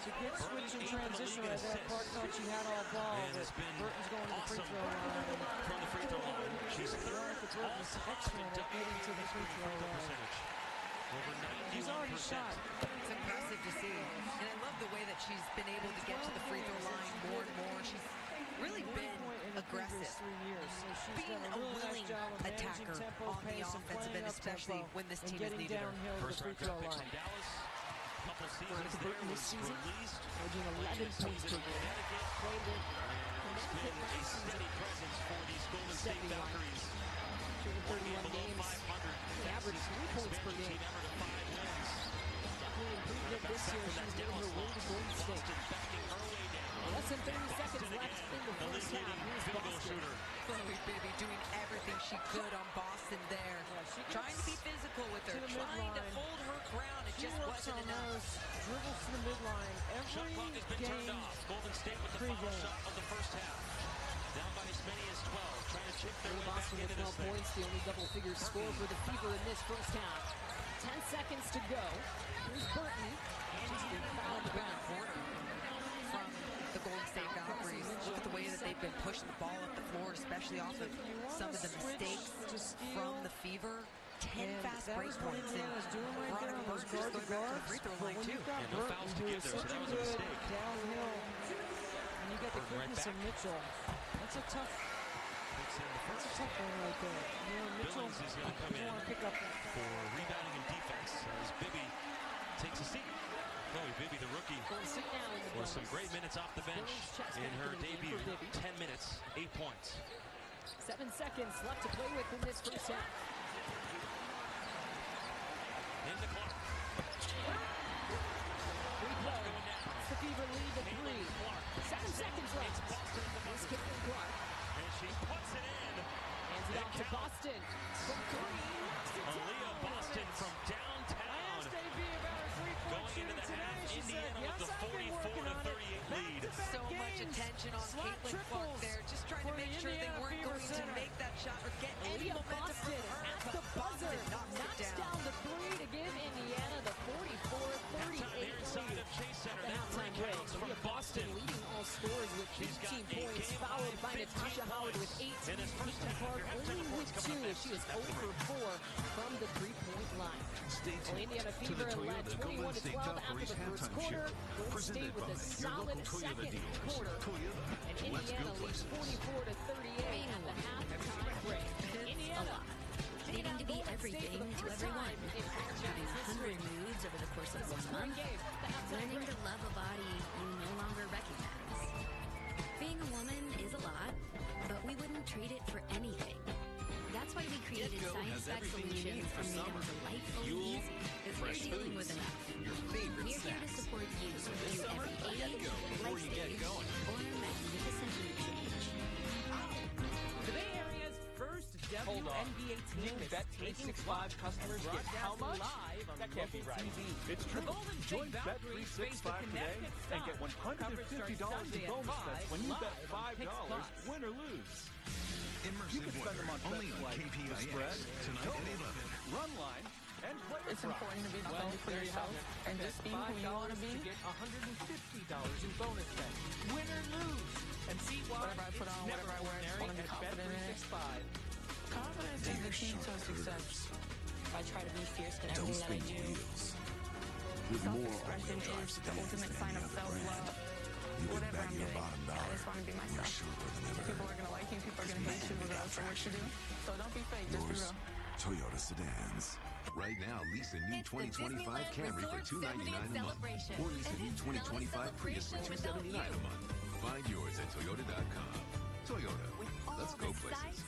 It's a good switch and transition right there. Clark thought she had all ball, but Burton's going to the free throw line. From the free throw line. She's Veronica Burton's excellent at getting to the free throw line. Over 91%. She's already shot. It's impressive to see. And I love the way that she's been able to get to the free throw line more and more. She's really been aggressive. Being a willing attacker on the offensive end, especially when this team is needed her. First round draft pick from Dallas. Couple seasons there was released. Averaging 11 points per game. Played with Connecticut a steady presence for these Golden State Valkyries. 31 games. They averaged 3 points per game. Definitely improvement this year. She's made her way to Golden State. Less than 30 seconds left in the first half. Here's Boston. Chloe Bibby doing everything she could on Boston there. Trying to be physical with her. Trying to hold her ground. It just wasn't enough. Dribbles to the midline. Shot clock has been turned off. Golden State with the final shot of the first half. Down by as many as 12. Trying to chip their way back Boston into with this 12 points. The only double-figure score for the Fever in this first half. 10 seconds to go. Here's Burton. She's been fouled in the corner from the Golden State Valkyries. Look at the way that they've been pushing the ball up the floor, especially off of some of the mistakes from the Fever. 10 fast break points in. Veronica Burton just going back to the free throw line, too. And no fouls to give there, so that was a mistake. Downhill. And you got the quickness of Mitchell. That's a tough one right there. You know, Mitchell Billings is going to come in pick up for rebounding and defense as Bibby takes a seat. Chloe Bibby, the rookie, with some great minutes off the bench in her debut. 10 minutes, 8 points. 7 seconds left to play with in this first half. In the clock. Free throw. It's the Fever lead to 3. 7 seconds left. It's Caitlin Clark. And she puts it in. Hands it off to Boston. From 3. Aaliyah Boston from downtown. Going into the half, Indiana with the 44-38 lead. So much attention on Caitlin Clark there, just trying to make sure they weren't going to make that shot or get any momentum from her. At the buzzer, knocks down the 3 to give Indiana the 44-38 lead. The halftime break. Aaliyah Boston leading all scores with 15 points, followed by Natasha Howard with 8. Caitlin Clark only with 2 as she is 0 for 4 from the three-point line. Well, Indiana Fever led 21-12 after the first quarter. Golden State with a solid second quarter. And Indiana leads 44-38 at the halftime break. Indiana needing to be everything to everyone. Having 100 moods over the course of 1 month. Learning to love a body you no longer recognize. Being a woman is a lot, but we wouldn't trade it for anything. That's why we created science-back solutions and made them delightfully easy. Because we're dealing with enough. We're here to support you through every age, life stage, or magnificent mood change. The Bay Area's first WNBA team is taking Bet365 customers get how much? That can't be right. It's true. Join Bet365 today and get $150 in bonus bets when you bet $5, win or lose. You can spend them on only on KPIX spread, tonight at 11. Run line, and play. It's important to be authentic for yourself and just be who you want to be. To get $150 in bonus bets, win or lose, and see why whatever I put on, whatever I wear, I just want to be confident in it. Confidence is the key to success. I try to be fierce in everything that I do. Self-expression is the ultimate sign of self-love. Whatever I'm doing, I just want to be myself. People are going to like you, people are going to hate you regardless of what you do. So don't be fake, just be real. Toyota sedans. Right now, lease a new 2025 Camry for $299 a month. Or lease a new 2025 Prius for $279 a month. Find yours at Toyota.com. Toyota. Let's go places.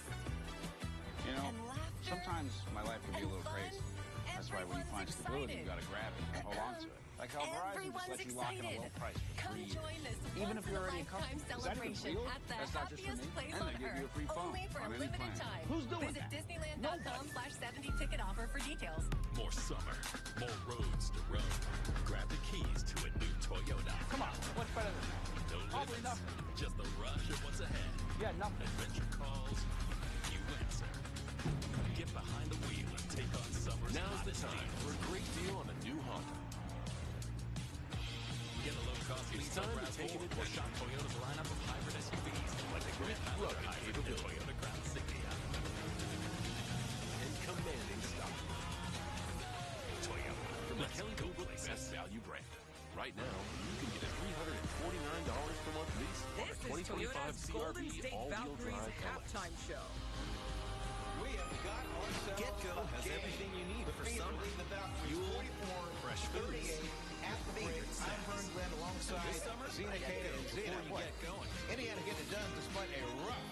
You know, sometimes my life can be a little crazy. That's why when you find stability, you got to grab it and hold on to it. Like how Verizon just lets you lock in a low price for 3 years. Even if you're already a customer. Is that even real? That's not just for me. And they give you a free phone on any plan. Who's doing that? Visit Disneyland.com/70ticket offer for details. More summer, more roads to roam. Grab the keys to a new Toyota. Come on, what's better than that? No Probably limits, nothing. just the rush of what's ahead. Yeah, nothing. Adventure calls, you answer. Get behind the wheel and take time to take an adventure. Shop Toyota's lineup of hybrid SUVs like the Grand Hybrid and Toyota Crown Signia. And commanding style. Toyota, from the Kelly Blue Best Value brand. Right now, you can get a $349 per month lease on a 2025 Golden CRV State all-wheel Valkyries drive halftime show. We have got ourselves Get-Go has everything you need for summer. Fuel, fresh foods. At the break, I'm Vern Glenn alongside Zena Kata and Zena. Indiana getting it done despite a rough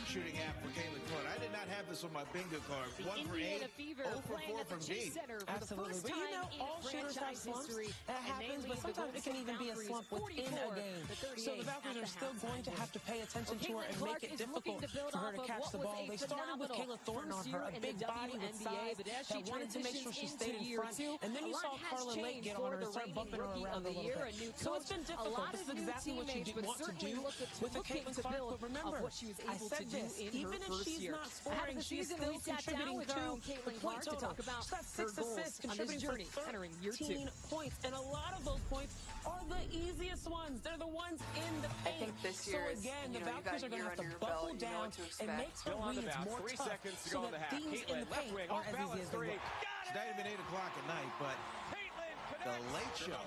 shooting half for Caitlin Clark. I did not have this on my bingo card. The 1 for 8, Indiana Fever 0 for 4 from D. Absolutely. But you know, all shooters have slumps. That happens, but sometimes it can even be a slump within a game. So the Valkyries are still going to have to pay attention to her and make it difficult for her to catch the ball. They started with Kayla Thornton on her, a big body with size that wanted to make sure she stayed in front. And then you saw Carla Lake get on her and start bumping her around a little bit. So it's been difficult. This is exactly what you want to do with a Caitlin Clark. But remember, I said this, even if she's not scoring, she's still contributing to the point total. She's got 6 assists, contributing for 13 points. And a lot of those points are the easiest ones. They're the ones in the paint. I think this year so again, the Valkyries are going to have to buckle down and make her reads more tough so that things in the paint are as easy as they look. It's not even 8 o'clock at night, but the late show.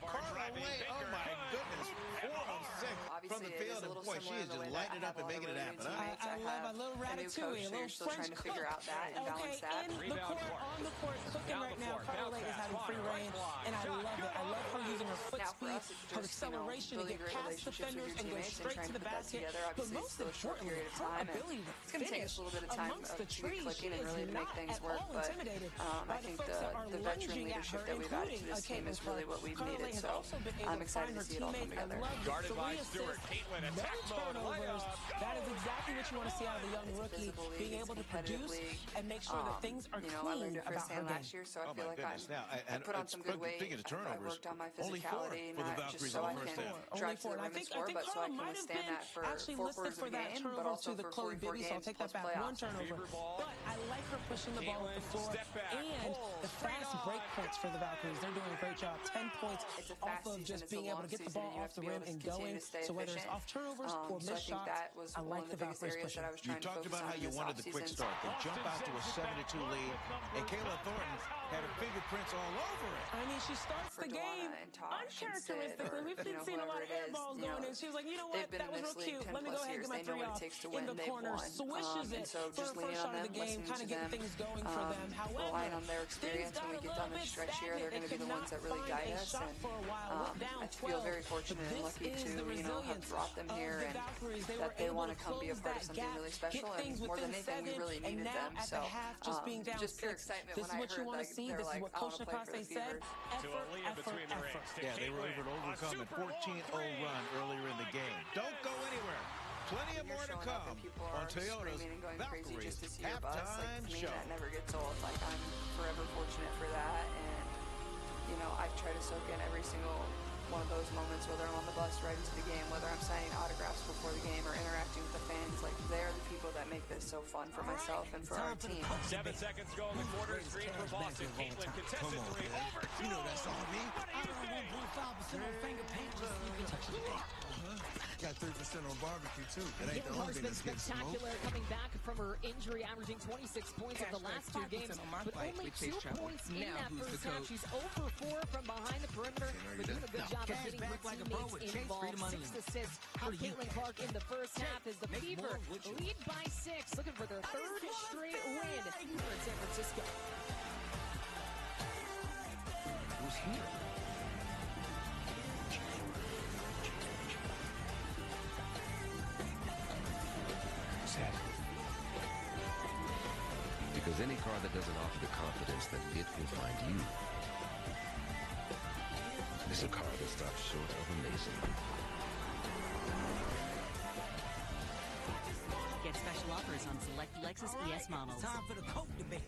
Carla Lake, oh my goodness, 4 on 6 from the field, and boy, she is just lighting it up and making it happen. I love a little ratatouille, a little French cook. Figure out that and balance that. In the court, on the court, cooking right now. Carla Lake is having free reign, and I love it. I love her using her foot speed, her acceleration to get past defenders and go straight to the basket. But most importantly, her ability to finish amongst the trees. She is not at all intimidated by the folks that are lunging at her, including Caitlin Clark. Carla Lake has also been able to find her teammates. I love the 3 assists, no turnovers. That is exactly what you want to see out of the young rookie, being able to produce and make sure that things are clean about her game. Last year, so I feel like I put on some good weight. I worked on my physicality, not just so I can drive to the rim and score, but so I can withstand that for 4 quarters of the game, but also for 44 games, so I'll take that back. 1 turnover. But I like her pushing the ball up the floor and the fast break points for the Valkyries. They're doing a great job. 10 points off of just being able to get the ball off the rim and going. So whether it's off turnovers or missed shots, I like the Valkyries pushing. You talked about how you wanted the quick start. They jump out to a 7-2 lead, and Kayla Thornton had her fingerprints all over it. I mean, she starts the game uncharacteristically. We've seen a lot of air balls going in. She was like, you know what, that was real cute. Let me go ahead and get my 3 off in the corner. Swishes it for the first shot of the game, kind of getting things going for them. However, relying on their experience when we get down the stretch here, they're going to be the ones that really guide us. And I feel very fortunate and lucky to have brought them here and that they want to come be a part of something really special. And more than anything, we really needed them. So just pure excitement when I heard they're like, I want to play for the Fever. Yeah, they were able to overcome a 14-0 run earlier in the game. Don't go anywhere. Plenty of more to come on Toyota's Valkyries halftime show. That never gets old. Like, I'm forever fortunate for that. And, I try to soak in every single one of those moments, whether I'm on the bus right into the game, whether I'm signing autographs before the game or interacting with the fans. Like, they're the people that make this so fun for myself and for our team. 7 seconds go in the quarter. Screen for Boston. Caitlin contested 3. Over 2. You know that's all me. I don't 1.5% on finger paint. Just you can touch it. Got 3% on barbecue, too. That ain't the only thing that's getting smoked. Spectacular coming back from her injury, averaging 26 points in the last 2 games, but only 2 points in that first half. She's 0 for 4 from behind the perimeter, but doing a good job of getting her teammates involved. 6 assists for Caitlin Clark in the first half as the Fever lead by 6, looking for their 3rd straight win here in San Francisco. Who's here? Because any car that doesn't offer the confidence that it will find you is a car that stops short of amazing. Get special offers on select Lexus ES models. Time for the Coke debate.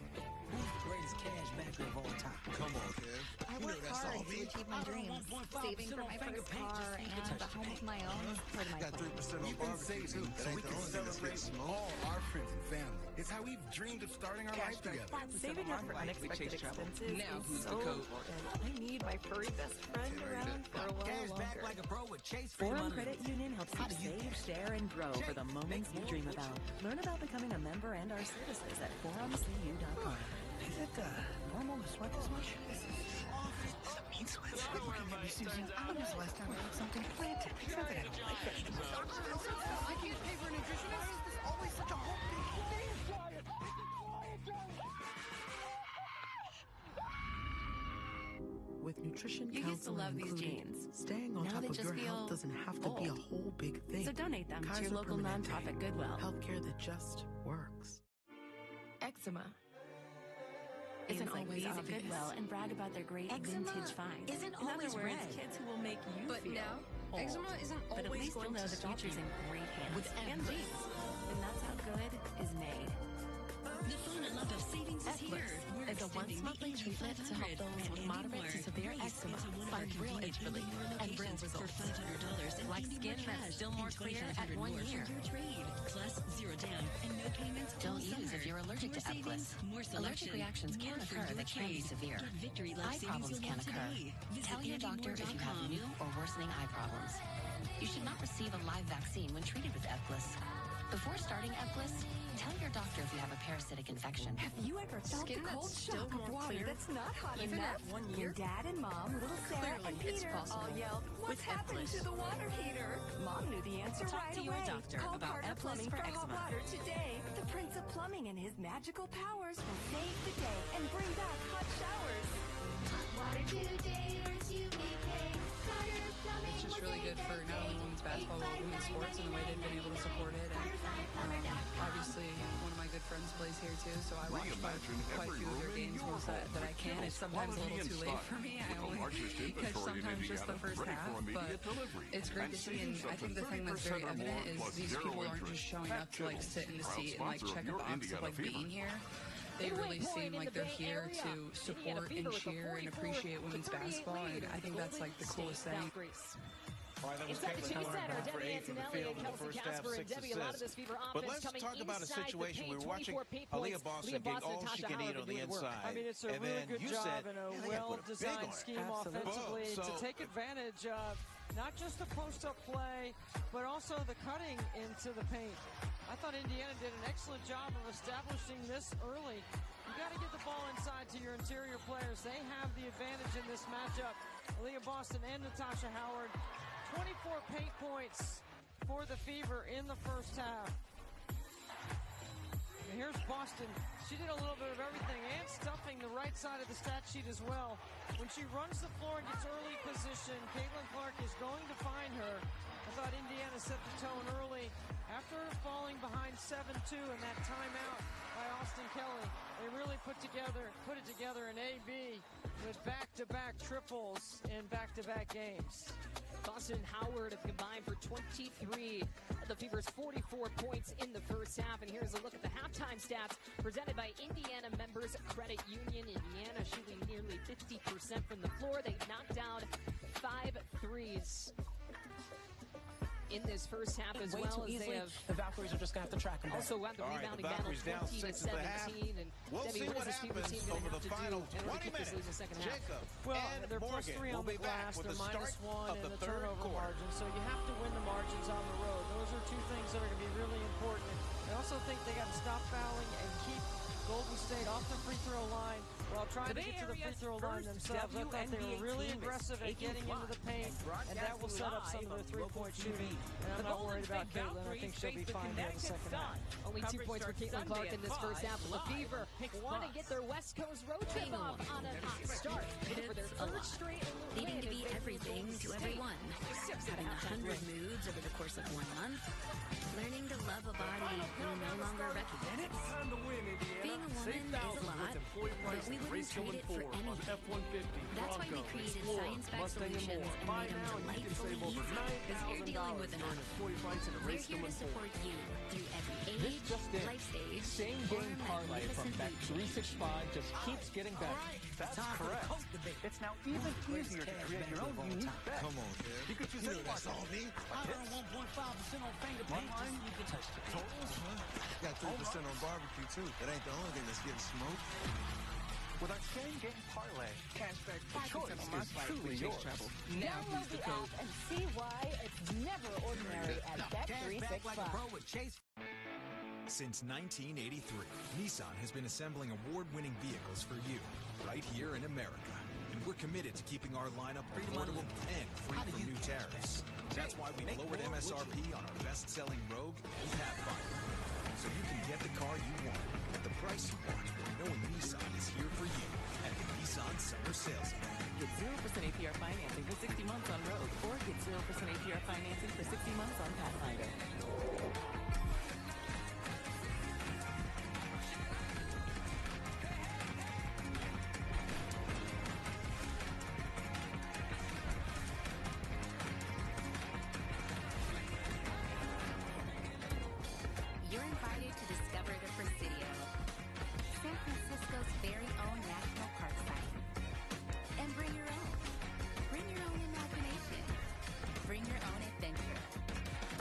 Who's the greatest cash backer of all time? Come on, kid. I work hard to achieve my dreams, saving for my first car and a home of my own. Got 3% on barbecue, too. So we can celebrate all our friends and family. It's how we've dreamed of starting our life together. Saving up for unexpected expenses Now is who's so the coach? important. I need my furry best friend around for a while longer. Like a bro with Chase Forum Credit Union helps you save, share, and grow for the moments you dream about. Learn about becoming a member and our services at forumcu.com. Is it normal to sweat this much? This is mean sweats. Looking at me, Susan. When was the last time I ate something planted? It's not that I don't like vegetables. I can't pay for a nutritionist. Why is this always such a whole big thing? With nutrition You used to counseling love these included, jeans. staying on Now top they of just your health feel doesn't have to be a whole big thing. So donate them to Kaiser your local Permanente. nonprofit Goodwill. Healthcare that just works. Eczema. Kids Isn't like always these at obvious. Goodwill and brag about their great Eczema vintage finds. isn't In other always words, red. kids who will make you But feel now, whole. eczema isn't But at always least you'll going know to the stop future's you. in great hands. With and Empress. jeans. And that's how good is made. The fun and love of savings is here. We're Is a extending once-monthly the treatment to help those with moderate to severe eczema find real itch relief and brings for results. $500 Like skin that's still more clear at 1 year. Your trade, plus zero down and no payments. Don't all use summer. if you're allergic More to Eplis. savings, more selection, Allergic reactions can more for occur your that can be trade. severe. Get Victory Life Eye savings problems you'll can love occur. today. Visit Tell your doctor if you have andymore.com. new or worsening eye problems. You should not receive a live vaccine when treated with Eplis. Before starting Eplis, tell your doctor if you have a parasitic infection. Have you ever felt the cold shock of water that's not hot enough? One When Dad and Mom, little Sarah and Clearly, it's Peter all possible. yelled, "What's happened to the water heater?" Mom knew the answer Talk right to your away. doctor Call about Carter Eplis Plumbing for for hot eczema. water today. The Prince of Plumbing and his magical powers will save the day and bring back hot showers. Hot water today earns you big pay. Carter Plumbing It's just really good for not only women's basketball but women's sports and the way they've been able to support it. And obviously, one of my good friends plays here too, so I watch quite a few of their games most that I can. It's sometimes a little too late for me. I only catch sometimes just the first half, but it's great to see. And I think the thing that's very evident is these people aren't just showing up to like sit in the seat and like check a box of like being here. They really seem like they're here to support and cheer and appreciate women's basketball, and I think that's like the coolest thing. All right, that was Inside the Caitlin Chase Center, Howard for Debbie 8 from the Antonelli field and in the Kelsey first half, Casper and 6 Debbie. A lot of this assists. Fever But offense let's coming talk about a inside the situation. paint, We were watching 24 paint Aaliyah points. Boston Leah getting Boston all and she Tasha can eat Howard on the doing work. inside. I mean, it's a And really then good you job said, and a "Yeah, they gotta put a big well-designed on it." scheme Absolutely. offensively Boom. to So- take advantage of not just the post-up play, but also the cutting into the paint. I thought Indiana did an excellent job of establishing this early. You got to get the ball inside to your interior players. They have the advantage in this matchup. Aaliyah Boston and Natasha Howard. 24 paint points for the Fever in the first half. And here's Boston. She did a little bit of everything and stuffing the right side of the stat sheet as well. When she runs the floor and gets early position, Caitlin Clark is going to find her. I thought Indiana set the tone early after falling behind 7-2 in that timeout by Austin Kelly. They really put it together in AB with back-to-back triples in back-to-back games. Boston and Howard have combined for 23 of the Fever's 44 points in the first half. And here's a look at the halftime stats presented by Indiana Members Credit Union. Indiana shooting nearly 50% from the floor. They knocked down 5 threes in this first half as well as they have. The Valkyries are just going to have to track them down. Also won the All right, rebounding the battle Valkyries down 6 at the half. 20 to 17. And We'll Debbie, see what what is this Fever team happens going to over have the to final do in order to 20 keep this lead in the minutes. second half? Jacob Well, and they're Morgan +3 will on the be back glass. with They're the start -1 of in the the third turnover quarter. margin. So you have to win the margins on the road. Those are two things that are going to be really important. I also think they got to stop fouling and keep Golden State off the free throw line while trying to get to the free throw line themselves. I thought they were really aggressive at getting into the paint, and that will set up some of their three-point shooting. And I'm not worried about Caitlin. I think she'll be fine here in the second half. Only 2 points for Caitlin Clark in this first half. The Fever want to get their West Coast road trip off on a hot start for their third straight win. Needing to be everything to everyone. Having 100 moods over the course of 1 month. Learning to love a body you no longer recognize. Being a woman is a lot, but we wouldn't trade it for anything. That's why we created science-backed solutions and made them delightfully easy. Because you're dealing with enough. We're here to support you through every age, life stage, Same game parlay from Bet365 just keeps getting better. That's correct. It's now even easier to create your own unique bet. Come on, Derek. You could choose any That's all me. I earn 1.5% on finger paint. One line, You can touch the totals, got 3% on barbecue, too. That ain't the only thing that's getting smoked. With our same-game parlay, cashback choice is truly yours. Now use the code. And see why it's never ordinary at Bet365. Since 1983, Nissan has been assembling award-winning vehicles for you, right here in America. And we're committed to keeping our lineup affordable and free from new tariffs. That's why we lowered MSRP on our best-selling Rogue and Pathfinder. So you can get the car you want at the price you want, knowing Nissan is here for you at the Nissan Summer Sales Event. Get 0% APR financing for 60 months on Rogue, or get 0% APR financing for 60 months on Pathfinder. You're invited to discover the Presidio, San Francisco's very own national park site. And bring your own. Bring your own imagination. Bring your own adventure.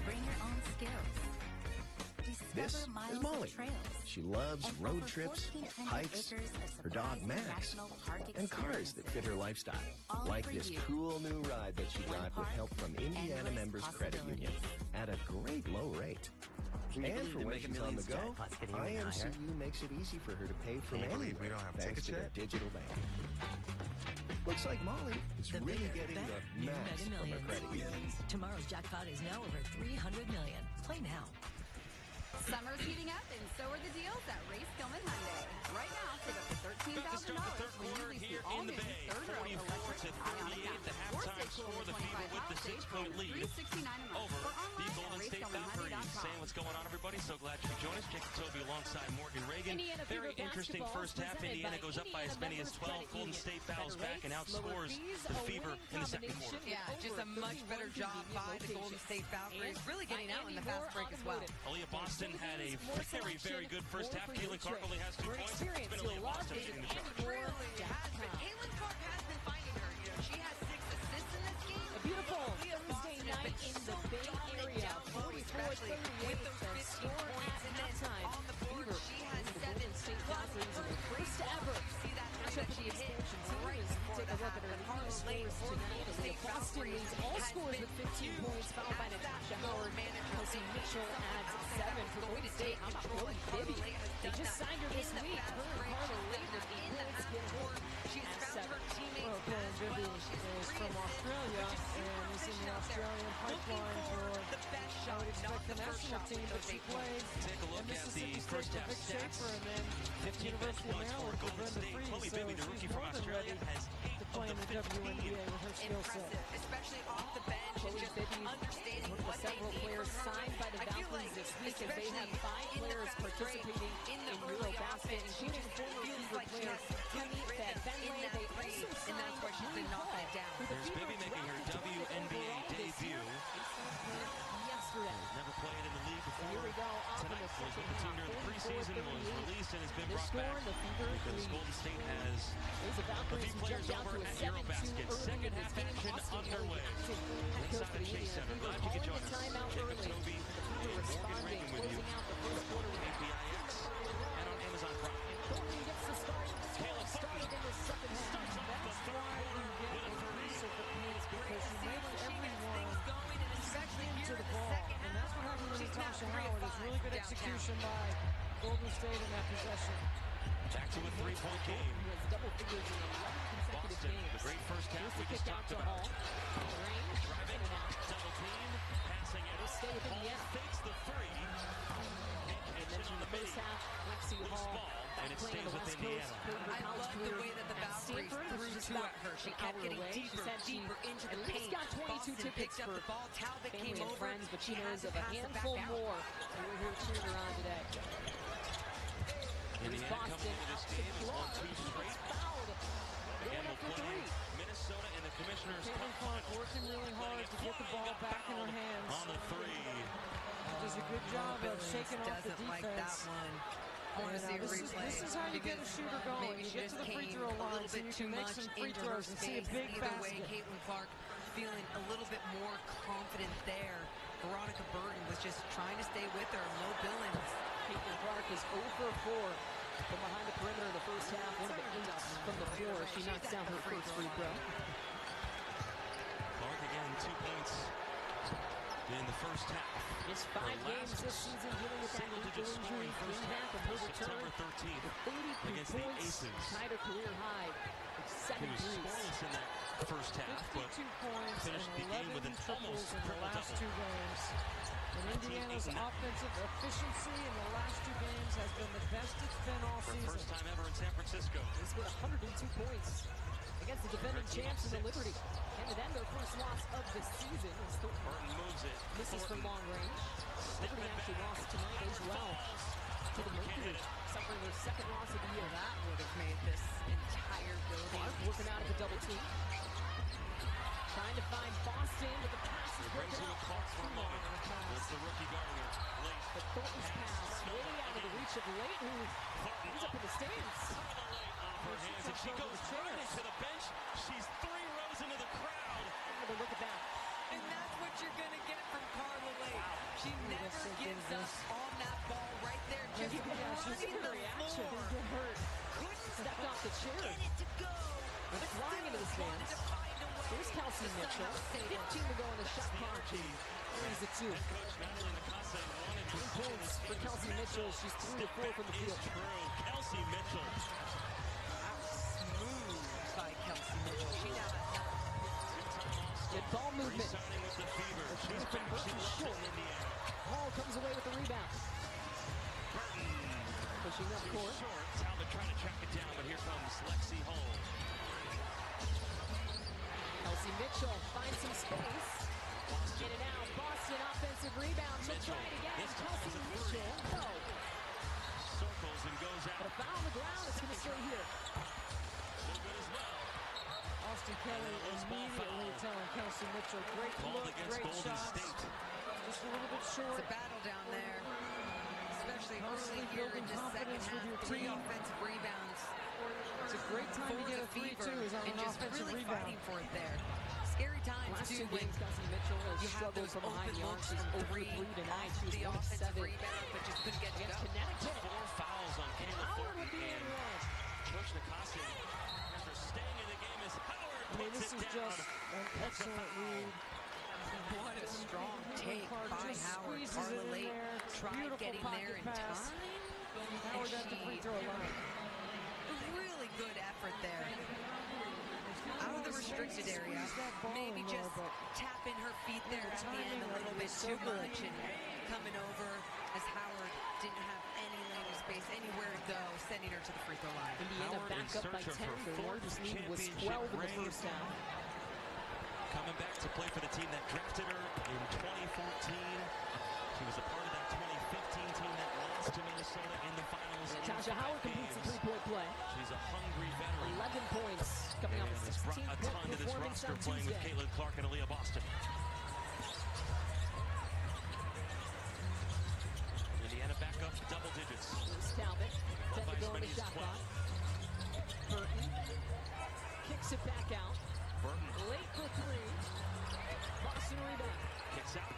Bring your own skills. Discover This is miles Molly. of trails. She loves and road over trips, 1,400 hikes, acres of her dog surprising Max, national park and cars that fit her lifestyle. All Like for this you. cool new ride that she One got with park, help from Indiana endless Members Credit Union at a great low rate. And for when she's on the go, IMCU makes it easy for her to pay from anywhere we don't have thanks tickets to their yet? digital bank. Looks like Molly is really getting the max from her credit union. Tomorrow's jackpot is now over $300 million. Play now. Summer's heating up, and so are the deals at Ray Skillman Hyundai. Right now, save up to $13,000 when you lease the all-new third-row electric Ioniq. The halftime score, the Fever with the 6-point lead over the Golden State Valkyries. Saying what's going on, everybody. So glad you could join us. Jake Toby alongside Morgan Reagan. Very interesting first half. Indiana goes up by as many as 12. Golden State bows back and outscores the Fever in the second quarter. Yeah, just a much better job by the Golden State Valkyries. Really getting out in the fast break as well. Aaliyah Boston had a very, very good first half. Caitlin Clark only has 2 points. It's been Aaliyah Boston leading the charge. Really has been. Caitlin Clark has been finding her. You know, she has 6 assists in this game. A beautiful Thursday night in the Bay Area. 44-38, the score at halftime. On the board, she has 7 State Valkyries in the first ever matchup with the expansion series. Take a look at her leading scores tonight. Aaliyah Boston leads all scores with 15 points, followed by Natasha Howard. Kelsey Mitchell adds 7 for Golden State. How about Chloe Bibby? They just signed her this week. Her and Carla Layton with 8 points. She's found her teammates. Well, Chloe Bibby is from Australia and is in the Australian pipeline for, I would expect, the national team, but she played in Mississippi State for Vic Schaefer and then 15 University of points for Maryland for Golden Brenda State. Freeze, Chloe so Bibby, the rookie she's from more than Australia, ready has to play in the WNBA with her skill set. Especially off the bench. Chloe Just Bibby, understanding one of what the they several need players from her. signed by the Valkyries this week, as they have 5 players participating in Eurobasket, including former Fever player Kemi Fadvenle. They also signed that's why she's been knocking it down. There's Bibby making her WNBA debut. Yesterday. Never played in the league before. Here we go. Tonight was with the team during the preseason, was released and has been This brought score, back. the Fever Because Golden State has the Valkyries players jumped out over to a at 7-2 Eurobasket. early Second in half this game. action Austin underway. Inside the Chase Center. Glad you could join us. Timeout Jacob early. Toby The Fever and Morgan responding, Reagan with you. closing out the first quarter with APIX and on Amazon Prime. Thornton gets the start. Kayla Started in the second half. starts off the That's why you get a piece of the pace, because she makes everyone to the ball. And that's what happened with Natasha Howard. It's really good execution by Golden State in that possession. Back to a 3-point game. He has double figures in 11 consecutive Boston, games. the great first half we just talked about. Driving, double team, passing it. Stay with Hall Indiana. fakes the 3. And then in the first half, Lexi Hall and it playing stays the with West Coast. Indiana. Played her I college love the career way that the at Valkyries Stanford, threw which is two about at her. She an kept hour getting away. She deeper, said she deeper into at the least paint. got 22 Boston tickets picked up for the ball. Talbot family came and over. friends, but she She knows had of to a pass it back handful out. more. We're here cheering her on today. Indiana coming into this game is 1-2 straight. Again, we'll play Minnesota and the Commissioners' Cup Caitlin Clark Finals. working really hard to get the ball back in her hands. On the 3. Does a good job of shaking off the doesn't like that defense. one. I want to see a replay. This is how you get a shooter going. You get to the free throw line so you can make some free throws and see a big Either way, basket. Caitlin Clark feeling a little bit more confident there. Veronica Burton was just trying to stay with her. Mo Billings. Caitlin Clark 0 for 4 from behind the perimeter in the first half. 1 of 8 from the floor. She knocks down her first free throw. Clark again, 2 points in the first half. Missed 5 games this season dealing with that ankle injury. Came back from her return September 13th with 83 points. Tied her career high with 7 He was threes. scoreless in that first half, but 52 points finished the and game 11 with an triples almost in the triple last double. 2 games. And Indiana's offensive efficiency in the last 2 games has been the best it's been all For season. first time ever in San Francisco. They scored 102 points against the defending champs in the Liberty. Handed them their first loss of the season. Burton moves it. Misses from long range. Liberty actually lost tonight as well to the Mercury, suffering their second loss of the year. That would have made this entire building. Clark working out of the double team. Trying to find Boston, but the pass is broken up. Clark for a moment. It's the rookie Gardner. Late. But Thornton's pass way out of the reach of Late, who ends up in the stands. Her hands, and she goes right into the bench. She's 3 rows into the crowd. Look at that. And that's what you're going to get from Carla Lake. She never gives up on that ball right there. Just running the reaction. floor. Get hurt. Stepped off the chair. Went flying into the stands. Here's Kelsey Mitchell. 15 to go on the shot clock. Here's the 2. 10 points for Kelsey Mitchell. She's 3 to 4 from the field. Kelsey Mitchell. Smooth by Kelsey Mitchell. She now has Good ball movement. With the Fever. She's from Burton short. Hall comes away with the rebound. Pushing up court. Talbot trying to track it down, but here comes Lexi Hall. Kelsey Mitchell finds some space. In and out. Boston offensive rebound. She'll try it again. Kelsey Mitchell. No. Circles and goes out. But a foul on the ground. It's going to stay here. No good as well. Austin Kelly immediately telling Kelsey Mitchell, great look, great shots. Just a little bit short. It's a battle down there. Especially early here in the second half. 3 offensive rebounds. It's a great time to get a 3-2 is on an offensive really rebound. Fighting for it there. Scary times Last too 2 games, Kelsey Mitchell has struggled from behind the arc. She's 0 for 3 tonight. She was 1 of 7 rebound, but just couldn't get to go. Connecticut. 4 fouls on Kayla Thornton and Coach Nakasi. After staying in the game as Howard puts This it is down. just an excellent read. What a strong take by Howard. Carla Lake tried getting there in time. Howard at the free throw line. Really good effort there. Out of the restricted area. Maybe just tap in her feet there at the end a little bit too much and coming over as Howard didn't have any lane of space, anywhere to go, sending her to the free throw line. Indiana back up by 10. Their largest lead was 12 in the first half. Coming back to play for the team that drafted her in 2014. She was a part of that 2015 team that lost to Minnesota in the finals. Tasha Howard completes the 3-point play. She's a hungry veteran. 11 points coming off a 16-point to this performance roster on playing with Tuesday. Caitlin Clark and Aaliyah Boston. Indiana back up to double digits. Here's Talbot. 10 to go on the shot clock. Burton kicks it back out. Burton Late for 3. Boston rebound. kicks out.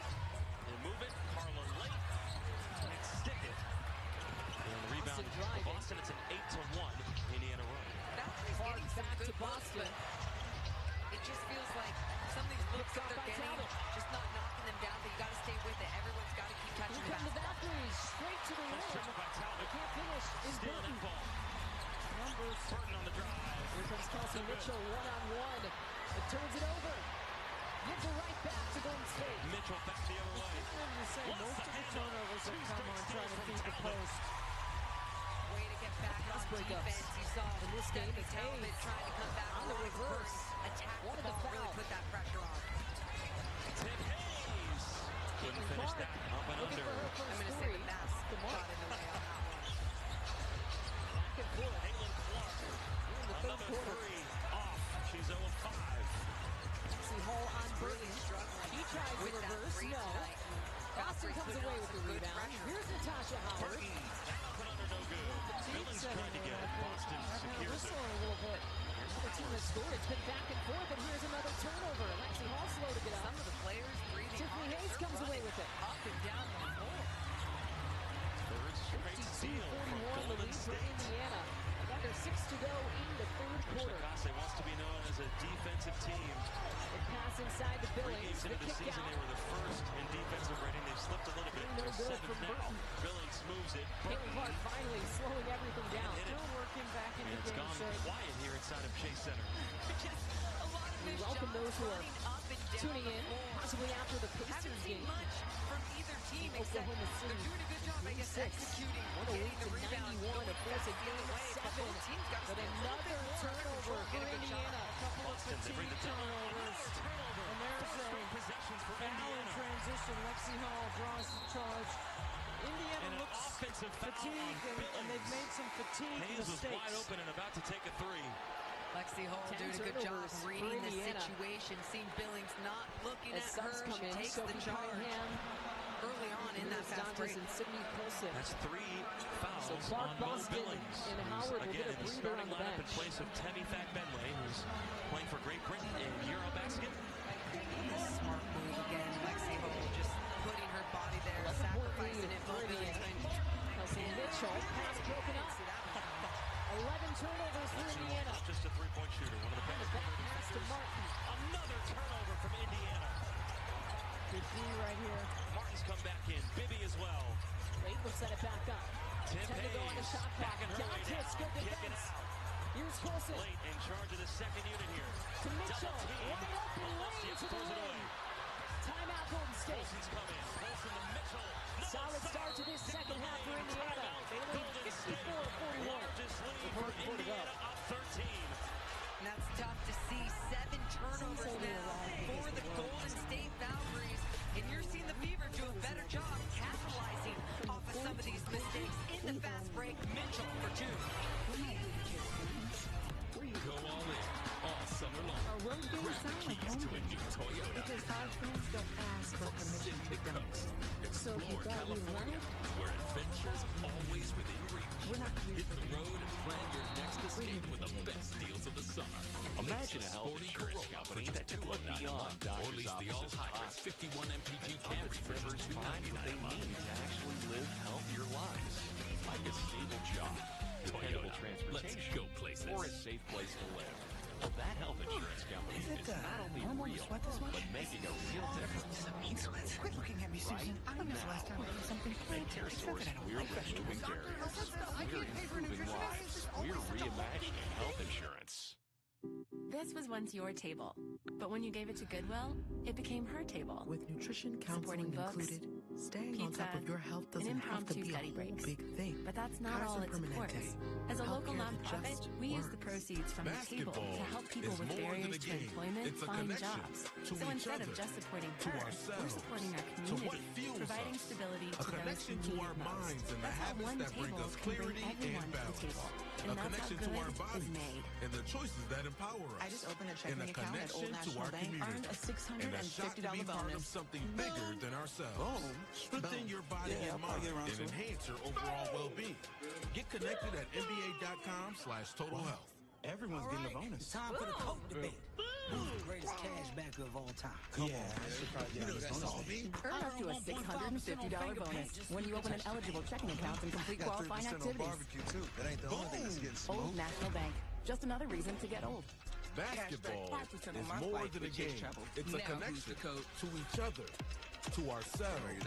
They move it. Carla Lake can't stick it. And the rebound for Boston. It's an 8-1 Indiana run. Hard back to Boston. It just feels like some of these looks that they're getting, just not knocking them down, but you got to stay with it. Everyone's got to keep touching Here the come the basketball. Valkyries straight to the rim. They can't finish in Burton. Numbers. Burton on the drive. Here comes Kelsey Mitchell one-on-one. It turns it over. Gives it right back to Golden State. Mitchell back the other way. Most of the turnovers have come on trying to feed the post. Way to get back on defense. You saw in this game, it's Talbot trying to come back on the reverse. Attack One the of the ball, really foul. put that pressure on. Tim Hayes. Couldn't finish that up and under. I'm going to say the mask got in the way on that one. Back and forth. Caitlin Clark. In the third Another quarter. 3 off. She's 0 of 5. See Hall on Burton. Struggling He tries the with that reverse. three No. tonight. Boston comes away with the rebound. Here's Natasha Howard. Burton. Up and under, no good. Billings tried to get it. Boston secures it. A little bit. The team has scored. It's been back and forth, and here's another turnover. Lexi Hall slow to get up. Some of the players breathing Tiffany hard. Hayes They're comes away running with it. up and down the floor. Third straight steal for for Indiana. Under 6 to go in the third quarter. Wants to be known as a defensive team. The pass inside the Billings. The kick season, they were the first in defensive rating. They slipped a little bit. No good from Burton. Billings moves it. Clark finally slowing everything down. Still working back in the game. It's gone quiet here inside of Chase Center. We welcome those who are tuning in, possibly after the Pacers game. From either team, Oklahoma City, doing a good job, I guess, executing, 108 to 91 to force a game of 7. But another turnover for Indiana. A couple of fatigue turnovers. And there's a foul in transition. Lexi Hall draws the charge. Indiana looks fatigued, and they've made some fatigue mistakes. Hayes was wide open and about to take a three. Lexi Hall doing a good job reading the situation, seeing Billings not looking at her. She takes the charge early on in that fast break. And Sydney Colson. That's 3 fouls so Clark, on Mo Boston, Billings. and Howard will Again, get a in the breather on starting the lineup bench. in place of Temi Fakbenle, who's playing for Great Britain in Eurobasket. Smart move again. Lexi Hall just putting her body there, sacrificing it. Mo Billings going Kelsey Mitchell, pass broken up. 11 turnovers for Indiana. Not just a three-point shooter, one of the best. Pass to Martin. Another turnover from Indiana. Good D right here. Martin's come back in. Bibby as well. Late will set it back up. Tim 10 to go on the Hayes shot clock. backing her way Down down. good defense. Here's Colson. Late in charge of the second unit here. To Mitchell. Wide open lane to the throws it lane. away. Timeout Golden State. Colson's come in. Colson to Mitchell. Solid start to this second half for Indiana. They lead 54-41. Largest lead for Indiana, up 13. And that's tough to see. 7 turnovers now for the Golden State Valkyries. And you're seeing the Fever do a better job capitalizing off of some of these mistakes in the fast break. Mitchell for 2. Go all in all summer long. Our road games sound like home To a new Toyota. because our friends don't ask for permission to go. So if you thought we learned, Where adventure's always within reach. we're not here Hit for the road and plan your next escape with the best deals of the summer. Imagine a health insurance company that could look beyond Or doctor's lease the offices. all-hybrid 51 MPG Camry for Rivers just find what they $299 a month. need to actually live healthier lives, like a stable job, dependable Toyota, let's transportation, go places. or a safe place to live. Well, that health insurance company Is it is not only normal to real, sweat this much? but making a real difference. Mean sweats. Quit looking at me, Susan. I remember the last time I ate something planted. Care Except Source, that I don't we're like removing vegetables. barriers. We're improving lives. We're reimagining health insurance. This was once your table, but when you gave it to Goodwill, it became her table. With nutrition Supporting counseling books, included, staying on pizza, top of your health and doesn't have to impromptu be a study whole breaks. big thing. But that's not all Kaiser it supports. Permanente. As a local Healthcare that nonprofit, just we use the works. proceeds from the table to help people is with more than barriers a to game. employment It's a find connection jobs. to So each instead other, of just supporting to her, we're ourselves, supporting our to what community, fuels providing us, stability a to those who connection to need our it most. minds and the That's how habits one that bring table us can bring clarity everyone and to the balance. table. A And that's how connection to good our is bodies made. and the choices that empower us. I just opened a and checking a account at Old connection to National our Bank, community. earned a And a shot to $650 be part of bonus. something bigger than ourselves. Strengthen your body Yeah, and I'll probably mind get around and to it. enhance your overall well-being. Get connected at NBA.com/total health. Everyone's getting a bonus. Time for the Coke debate. Who's the greatest cashbacker of all time? Yeah, I should probably get that's all me. Earn up to a $650 bonus when you open an eligible checking account and complete qualifying activities. too. That ain't the only thing that's getting smoked. Old National Bank. Just another reason to get old. Basketball Cashback is 5% on my more flight than a with Chase game. Travel. It's a Now who's connection the code? to each other, to ourselves,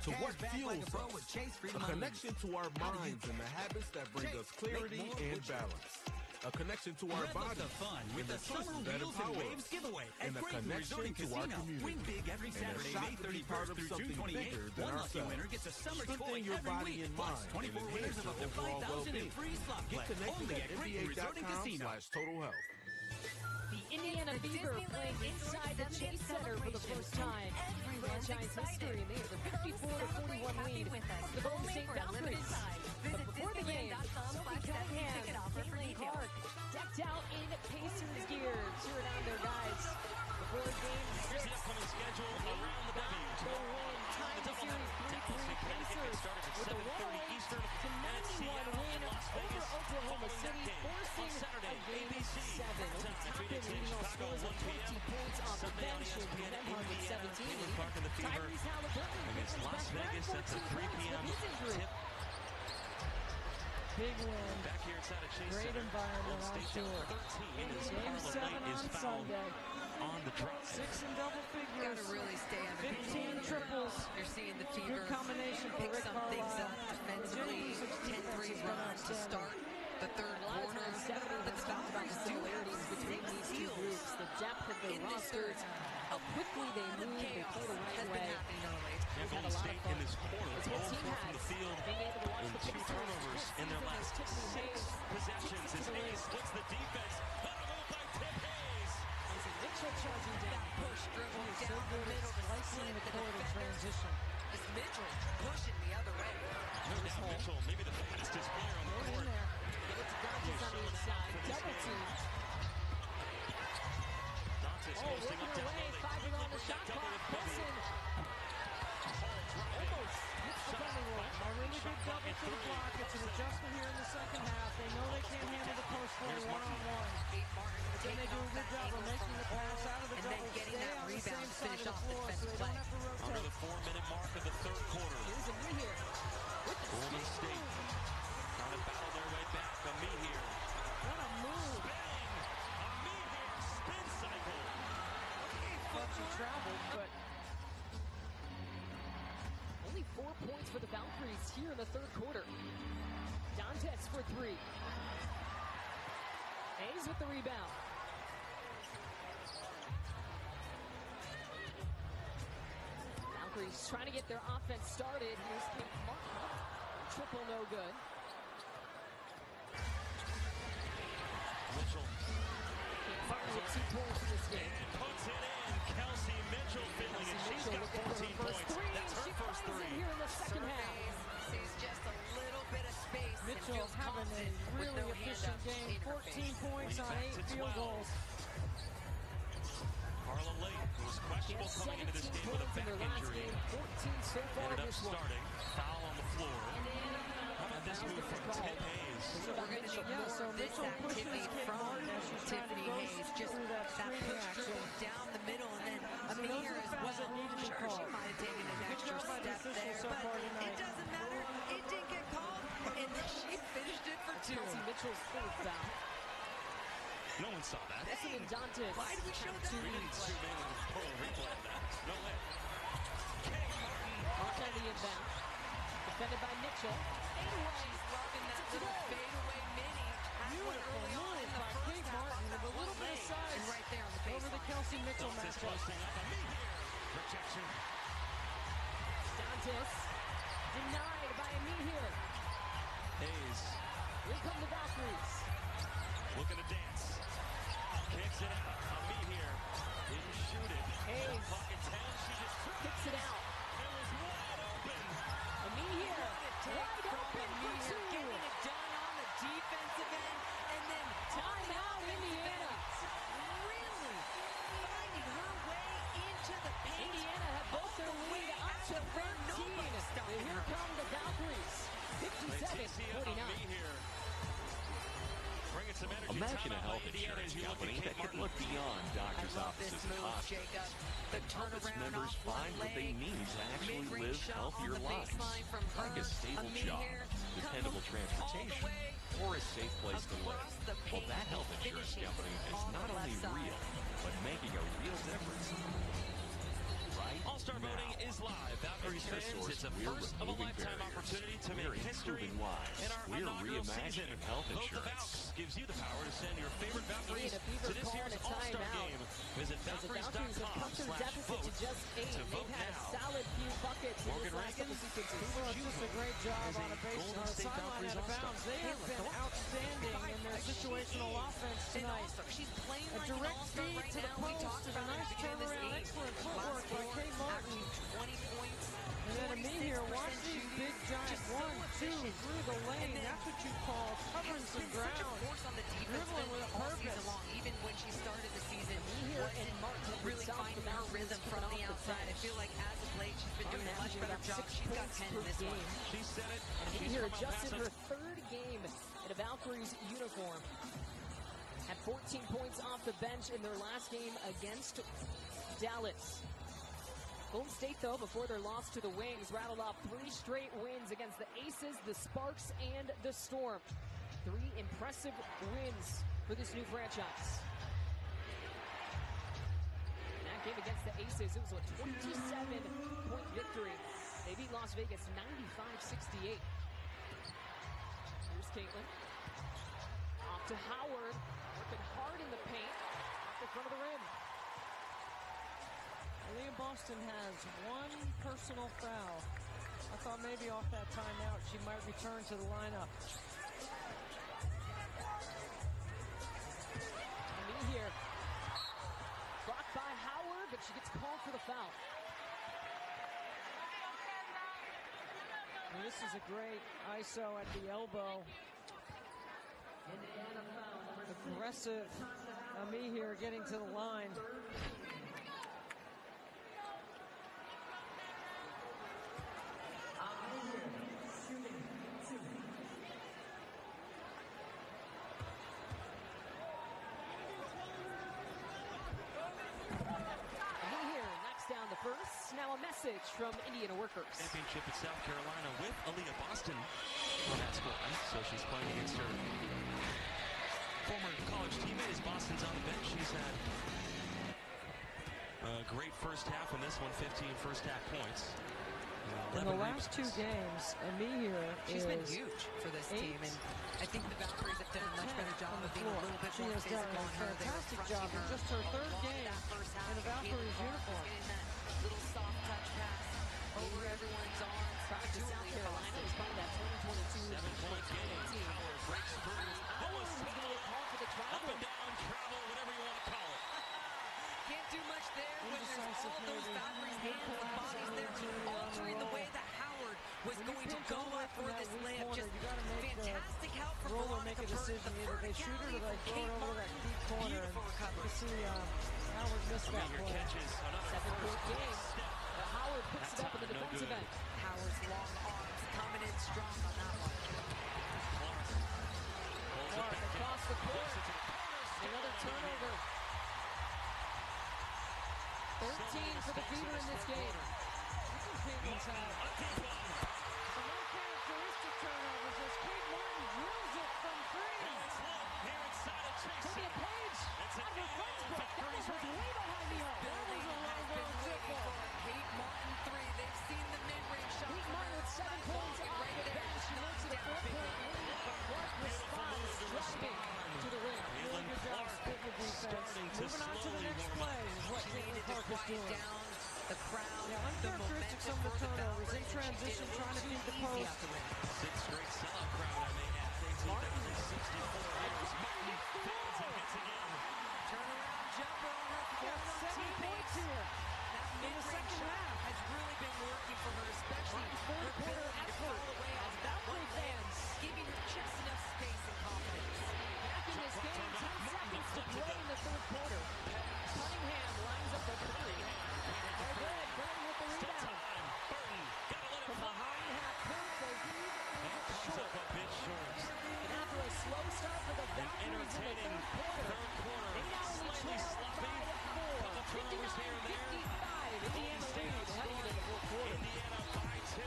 to what Cashback like fuels a pro us, with Chase a Freedom connection to our minds and the habits that bring us clarity and balance, a connection to our bodies fun and with the the Summer choices that Wheels and empower Waves us, giveaway at and a Franklin connection Resort and to our Casino. community. Win big every And a Saturday, shot May to be part 31st of through something June 28th. bigger than One lucky ourselves. winner gets a summer Strengthen toy your every body week. and Plus, mind 24 and winners enhance of up to your overall $5,000 in well-being. free slot Get play. connected Only at at Franklin Resort and Casino. NBA.com/total health. The Indiana Fever playing inside the Chase Center for the first time in franchise history, and they have a 54-41 lead for the Golden State Valkyries. But before the game, Sophie Cunningham, Caitlin Clark, decked out in Pacers gear, cheering on their guys. Before game 6, Here's the upcoming schedule around the W. the win, tying the series 3-3 Pacers with a 108 to 91 win over Oklahoma City, forcing a game 7. Toppin leading all scores of 20 points off the bench and then hung with 17. Tyrese Halliburton against Las Vegas. That's a 3 p.m. tip. big win. Back here inside of Chase Great Center. environment on tour. 13 is Game 7 on Sunday. On the drive. 6 in double figures. Got to really stay on 15 triples. You're seeing the Fever. Good combination for Pick Rick some Carlisle. things up defensively. 10-3 runs to start the third quarter. The Valkyries similarities between these two groups. The depth of their roster, how quickly they move, they play the right way. Yeah, Golden State in this quarter, 0 from the field, and 2 turnovers in their last 6 possessions. As Hayes splits the defense. What a move by Tip Hayes. Mitchell charging down. Push dribble down the middle to split the defenders. Transition. It's Mitchell pushing the other way. No doubt Mitchell, maybe the fastest player on the court. It's Dantes on the inside. Double team. Dantes posting up down low. 5 on the shot clock. Wilson. Almost hits the running one. A really big double to the block. It's an adjustment here in the second half. They know they can't handle the post play one-on-one. But then they do a good job of making the pass out of the double. Getting Stay that on the rebound same to side finish of the off floor so defensive they play. don't have to rotate. Under the 4-minute mark of the third quarter. Here's a knee here. Golden State trying to battle their way back. Ami here. What a move. Bang! Ami here. Spin cycle. Bunch of travel, but Only 4 points for the Valkyries here in the third quarter. Dantes for 3. Hayes with the rebound. Valkyries trying to get their offense started. Here's Kate Martin. Triple no good. Mitchell Fires up 2 points in this game. and puts it in. Kelsey Mitchell filling it. She's got 14 points. That's her first 3. Here in the second half. Sees just a little bit of space. Mitchell having a really efficient game. 14 points on 8 field goals. Carla Lake, who was questionable coming into this game with a back injury, 14 so far ended up this one. starting. Foul on the floor. How about this move from Tip Hayes? We're going to need more of this activity from Tiffany Hayes. Just that push dribble down the middle, and then Amir as well. Sure, she might have taken an extra step there, but it doesn't matter. It didn't get called, and then she finished it for 2. Kelsey Mitchell's third foul. No one saw that. This is Dantes. Why did we show that? We didn't zoom in and pull a replay of that. No way. Kate Martin. Martin on the inbound. Defended by Mitchell. She's loving that little fadeaway mini. Beautiful move by Kate Martin with a little bit of size. And right there on the Over the Kelsey Mitchell Dantes matchup. posting up. Ami here. Protection. Dantes denied by Ami here. Hayes Here come the Valkyries. looking to dance. Kicks it out. Ami here. Didn't shoot it. Hayes. Pocket 10. She just Kicks it out. It was wide open. Ami here. Wide open for 2. Getting it done on the defensive end, and then Timeout, Indiana. really finding her way into the paint. Indiana had both their lead up to 13. And here come the Valkyries. 57-49. Imagine a health insurance company that could look beyond doctors' offices and hospitals. Help its members find what they need to actually live healthier lives, like a stable job, dependable transportation, or a safe place to live. Well, that health insurance company is not only real, but making a real difference. Right All-Star now. voting is live. Valkyries fans, it's a first-of-a-lifetime opportunity to make history in our inaugural season. Health Vote the insurance. Valks gives you the power to send your favorite Valkyries to this year's All-Star game. Visit Valkyries.com/vote to just 8. to vote They've had a now. solid few buckets in Morgan this last couple Reagan, sequences. Well, it's just a great job is a on a base Golden on a State sideline Valkyries out of All-Star. bounds. They have been outstanding in their situational offense tonight. She's playing A like an direct all-star feed right to the now. We post talked and a about nice it at the beginning of turnaround. this game. Excellent footwork by Kate Martin. 20 points. And then Ami here, watch these big giant 1-2 through the lane. That's what you call covering some Such a ground. force on the defense Dribbling with a all purpose. season long, even when she started the season. Here Wasn't and Martin really south finding the her Valkyries rhythm coming from off the the outside. I bench. feel like as of late, she's been doing a much better job. She's got 10 in this one. She said it. And She's here from El adjusted Paso. her third game in a Valkyries uniform. Had 14 points off the bench in their last game against Dallas. Golden State, though, before their loss to the Wings, rattled off 3 straight wins against the Aces, the Sparks, and the Storm. 3 impressive wins for this new franchise. In that game against the Aces, it was a 27-point victory. They beat Las Vegas 95-68. Here's Caitlin. Off to Howard, working hard in the paint, off the front of the rim. Aaliyah Boston has 1 personal foul. I thought maybe off that timeout she might return to the lineup. Me here. Blocked by Howard, but she gets called for the foul. And this is a great ISO at the elbow. Aggressive. Me here getting to the line. First, now a message from Indiana Workers. Championship at South Carolina with Aaliyah Boston on that squad. So she's playing against her former college teammate as Boston's on the bench. She's had a great first half in this one, 15 first half points. In the last 2 games, Amir She's been huge for this team, and I think the Valkyries have done a much better job of being a little bit more physical on her. They were fantastic job in just her 3rd game in a Valkyries uniform. Little soft touch pass over everyone's arms. Back to South Carolina was part of that 2022 7-point game. Howard breaks through. Howard was going to get called for the travel. Up and down travel, whatever you want to call it. Can't do much there when there's all those Valkyries hands and bodies there altering the way that Howard was going to go up for this layup. Just fantastic help from Roller make a decision. Either they shoot it or they throw it over that deep corner. Beautiful recovery. You see Howard missed that play. Catches another 7-point game. Howard picks it up in the defensive end. Howard's long arms coming in strong on that one. Clark across the court. Another turnover. 13 for the Fever in this game. Penguins have some uncharacteristic turnovers as Kate Martin drills it from 3. Taking a page out of her friend's book. That was way behind the arc. That was a long been waiting for Kate Martin 3. They've seen the mid-range shot. Kate Martin with 7 points off the bench. She looks at a 4-point lead. Clark responds, driving to the rim. Really good job splitting the defense. Moving on to the next play is what Caitlin Clark is doing. The crowd, uncharacteristic some of the turnovers in transition, trying to feed the post. 6 straight sellout crowd, and they have 64 years. Martin fades and hits again. Turnaround jumper on her Got 7 points here. That mid-range shot has really been working for her, especially her ability to fall away off that one fans, giving her just enough space and confidence. Back in this game, 10 seconds to play in the 3rd quarter. Cunningham lines up the 3. They're good. Burton with the rebound. From behind half court, they heave short. A bit short. And after a slow start for the Valkyries in the 3rd quarter, they now only trail 5-4. 59-55. Indiana lead heading into the 4th quarter. Indiana by 2.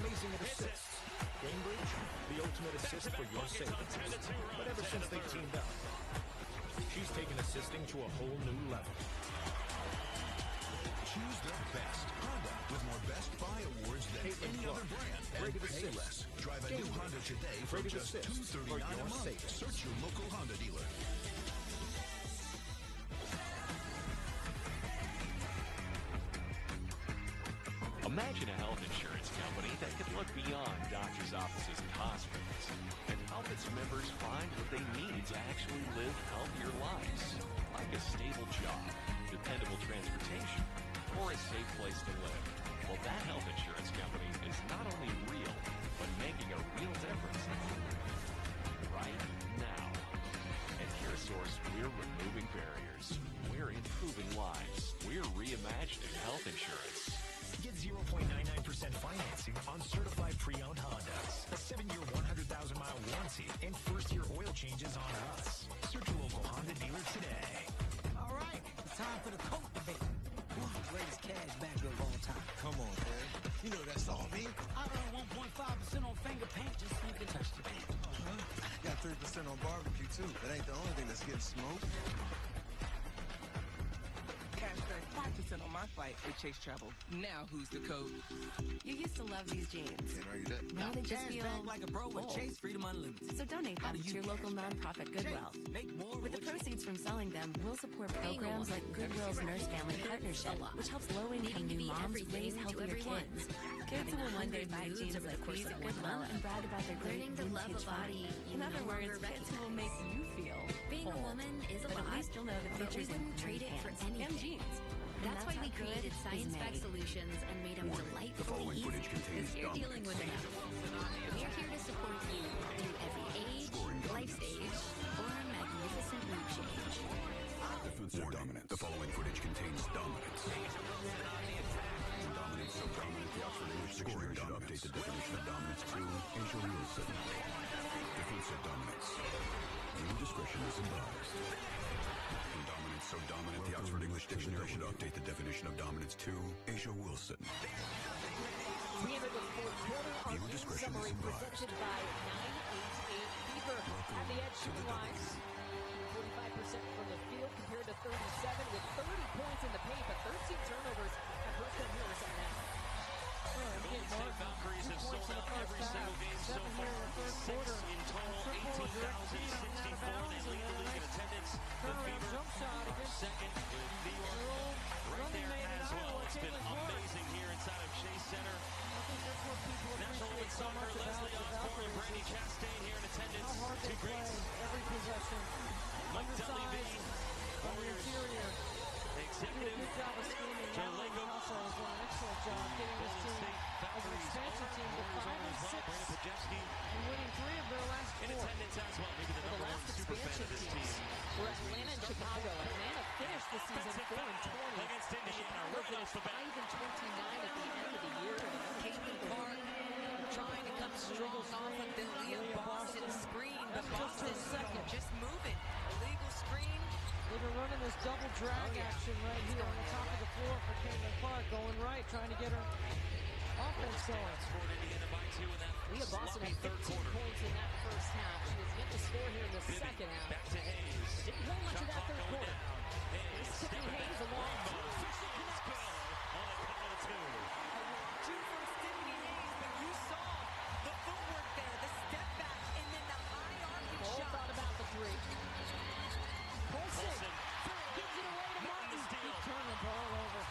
Amazing at assists. Cambridge, the ultimate assist for your savings. But ever since they teamed up, she's taken assisting to a whole new level. Choose the best Honda with more Best Buy awards than any other brand and pay less. Drive a new Honda today for just $239 a month. Search your local Honda dealer. Imagine a health insurance company that could look beyond doctors' offices and hospitals and help its members find what they need to actually live healthier lives, like a stable job, dependable transportation, or a safe place to live. Well, that health insurance company is not only real, but making a real difference right now. At CareSource, we're removing barriers. We're improving lives. We're reimagining health insurance. Get 0.99% financing on certified pre-owned Hondas, a 7-year, 100,000-mile warranty, and first-year oil changes on us. Search your local Honda dealer today. All right, it's time for the coach too. That ain't the only thing that's getting smoked. Cashback 5% on my flight with Chase Travel. Now who's the code? You used to love these jeans. Can't argue that. Now they just feel like a bro with old. Chase Freedom Unlimited. So donate them to your local nonprofit Goodwill. With the proceeds from selling them, we'll support programs like Goodwill's Nurse Family Partnership, which helps low-income new moms raise healthier kids. Kids who will one day buy jeans like these at Goodwill and brag about their great vintage body. In other words, kids who will make you feel Being a woman is a but lot, at least you'll know the but we features wouldn't trade it for anything. That's why we created science-backed solutions and made them delightfully easy. If you're dealing with enough, we're here to support you through every age, life stage, or magnificent mood change. Defense of dominance. The following footage contains dominance. Dominance so dominant, the Oxford English Dictionary should update the definition of dominance to Asia Wilson. Defense of dominance. Viewer discretion is advised. Dominance so dominant, the Oxford English Dictionary should update the definition of dominance to Asia Wilson. We enter the fourth quarter. Our Viewer discretion is summary advised. presented by 988 Fever. At the edge shooting-wise, 45% from the field compared to 37 with 30 points in the paint, but 13 turnovers have hurt them here in the second half. Golden State Valkyries have sold out every single game so far. 6 in total, 18,064. They lead the league in attendance. The Fever are second with New York right there as well. It's been amazing here inside of Chase Center. National League soccer, Leslie Osborne and Brandy Chastain here in attendance. Two greats. Every possession. Mike Deli on the interior. Executive Good job of scheming. Joe Lego. Also has done an excellent job getting this team as an expansion team to 5-6 and winning 3 of their last 4. In attendance as well. Maybe the number one super fan of this team. We're Atlanta and Chicago. Atlanta finished the season 4-20. Against Indiana. Chicago finished 5-29 at the end of the year. Caitlin Clark trying to come strong off of the Leah Boston screen, but Boston just moving. Illegal screen. They've been running this double drag action right here on the top of the floor for Caitlin Clark, going right, trying to get her offense going. Leah Boston had 13 points in that first half. She was yet to score here in the second half. Back to Hayes. Didn't hold much of that third quarter. Tipping Hayes along. On a couple of two. Two from Tiffany Hayes, but you saw the footwork there, the step back, and then the high arcing shot. Thought about the three. Colson gives it away to Martin. He turned the ball over.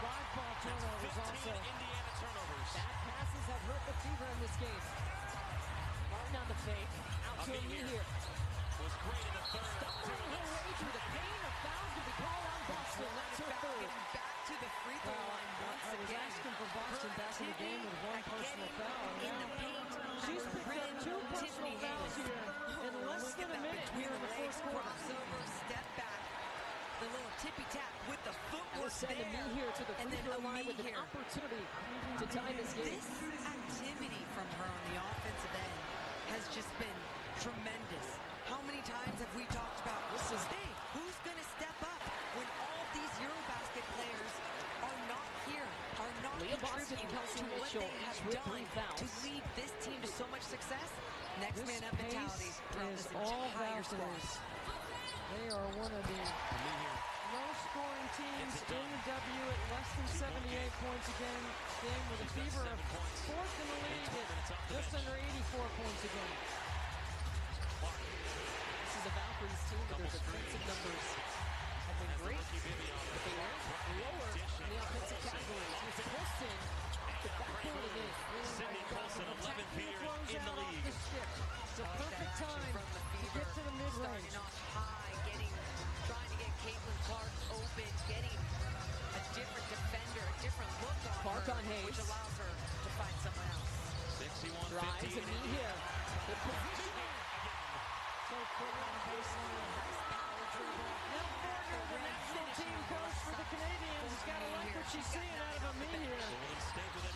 5 ball turnovers also. Indiana turnovers. Bad passes have hurt the Fever in this game. Martin on the fake. Out to me here. Was great in the third. Stumbling her way through the paint. A foul to be called on Boston. That's her third. Back to the free throw line once I was again. asking for Boston back in the game with 1 personal foul. In the paint. She's picked up 2 personal fouls here in less than a minute here in the first quarter. Crossover, step back. The little tippy tap with the footwork Send there. me here to the free throw line with an opportunity to tie this game. This activity from her on the offensive end has just been tremendous. How many times have we talked about hey, who's going to step up when all these Eurobasket players are not here, are not contributing to what they have done to lead this team to so much success? Next man up mentality throughout this entire squad. They are one of the lowest scoring teams in the W at less than 78 points a game with a Fever of 4th in the league at just under 84 points a game. This is a Valkyries team, but their defensive numbers have been great. But they are lower in the offensive categories. Here's Colson at the backboard again. Sydney Colson, 11th here in the league. It's a perfect time to get to the mid-range. Starting off high, trying to get Caitlin Clark open, getting a different defender, a different look on Clark her, on Hayes. which allows her to find someone else. 61-50. Drives and me here. Good position. So quick on the baseline. Power dribble. Nell Fortner, the national team coach for the Canadians, has got to like what she's seeing out of Ami here.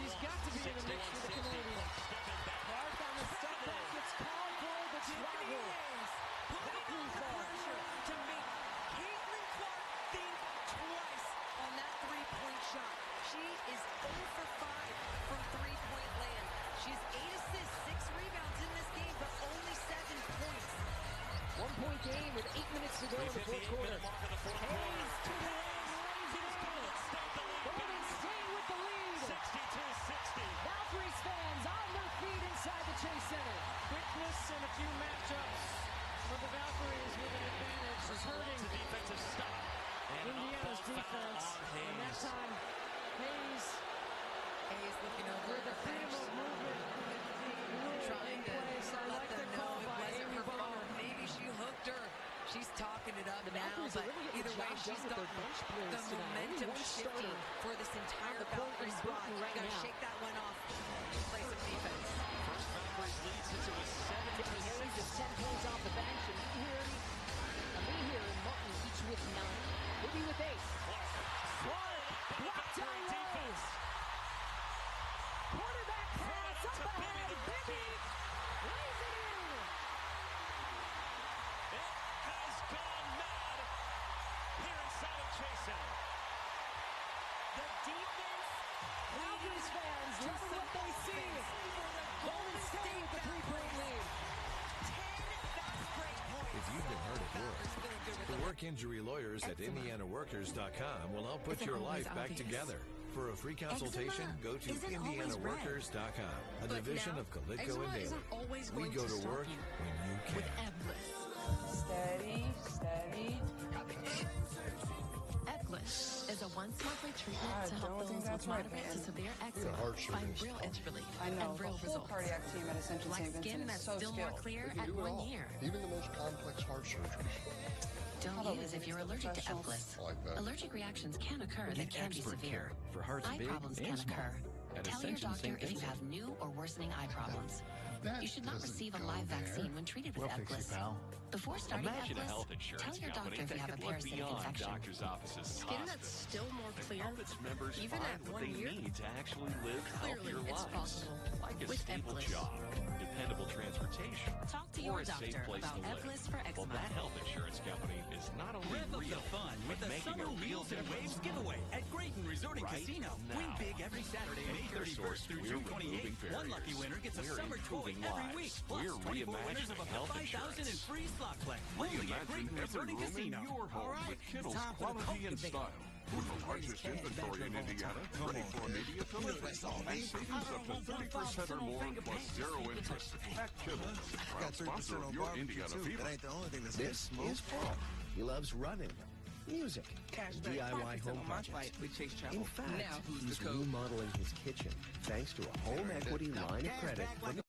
She's got to be in the mix for the Canadians. Clark on the step back. It's called for the travel. Putting on the pressure to make Caitlin Clark think twice on that three-point shot. She is 0 for 5 from three-point land. She has 8 assists, 6 rebounds in this game, but only 7 points. to go in the fourth quarter. Hayes to the rim, lays it in. Golden State with the lead. 62-60. Valkyries fans on their feet inside the Chase Center. Quickness and a few matchups for the Valkyries with an advantage is hurting Defensive stop. Indiana's defense. And that time, Hayes looking over with the freedom of movement. Trying to let them know it wasn't her fault. Maybe she hooked her. She's talking it up now, but either way, she's got the momentum shifting for this entire Valkyrie squad. You gotta shake that one off. Play some defense. First Valkyries lead since it was 7-6. Just 10 points off the bench, and Amir and Martin each with 9. Maybe with 8. Blocked down low. Quarterback pass up ahead. Bibby lays it in. It has gone mad here inside of Chase Center. The defense. Valkyries fans loving what they see. Golden State with the 3-point lead. 10 fast break points. If you've been hurt at work, the work injury lawyers at IndianaWorkers.com will help put your life back together. For a free consultation, go to IndianaWorkers.com, a division of Colicco and Daly. We go to work when you can. Steady, steady. Ebglyss is a once-monthly treatment to help those with moderate to severe eczema find real itch relief and real results. Cardiac team at Ascension Like St. skin Vincent is that's so still more skilled. clear at 1 year. Even the most complex heart surgeries. Don't use if you're allergic to Ebglyss. Allergic reactions can occur that can be severe. For hearts Eye big problems and can small. occur. At Tell your Ascension doctor St. if you Vincent. have new or worsening eye problems. You should not receive a live vaccine when treated with Ebglyss. Before starting Imagine a Ebglyss, health insurance tell your doctor company if you that have a could look parasitic beyond infection. doctor's offices and Skin hospitals that's still more and clear, help its members even find at what 1 they year? need to actually live Clearly, healthier it's lives. possible Like a with stable Ebglyss. job, dependable transportation, Talk to or your a safe doctor place about to live. Ebglyss for Well, eczema. that health insurance company is not only Rev up real, the fun but with the making Summer a real Wheels and difference. Waves giveaway at Grayton Resort and Right Casino. now. Win big every Saturday, May 31st through June 28th. One lucky winner gets a We're summer toy improving every lives. week. Plus, We're 24 winners of up to health 5,000 in insurance. free slot play. Only at Grayton Resort and Casino. All right, it's time for the cultivate. With the largest inventory in Indiana, ready for immediate delivery. And savings up to 30% or more, plus zero interest. At Kittles, proud sponsor of your Indiana Fever. That ain't the only thing that's This is Paul. He loves running, music, DIY home projects. In fact, he's remodeling his kitchen thanks to a home equity line of credit from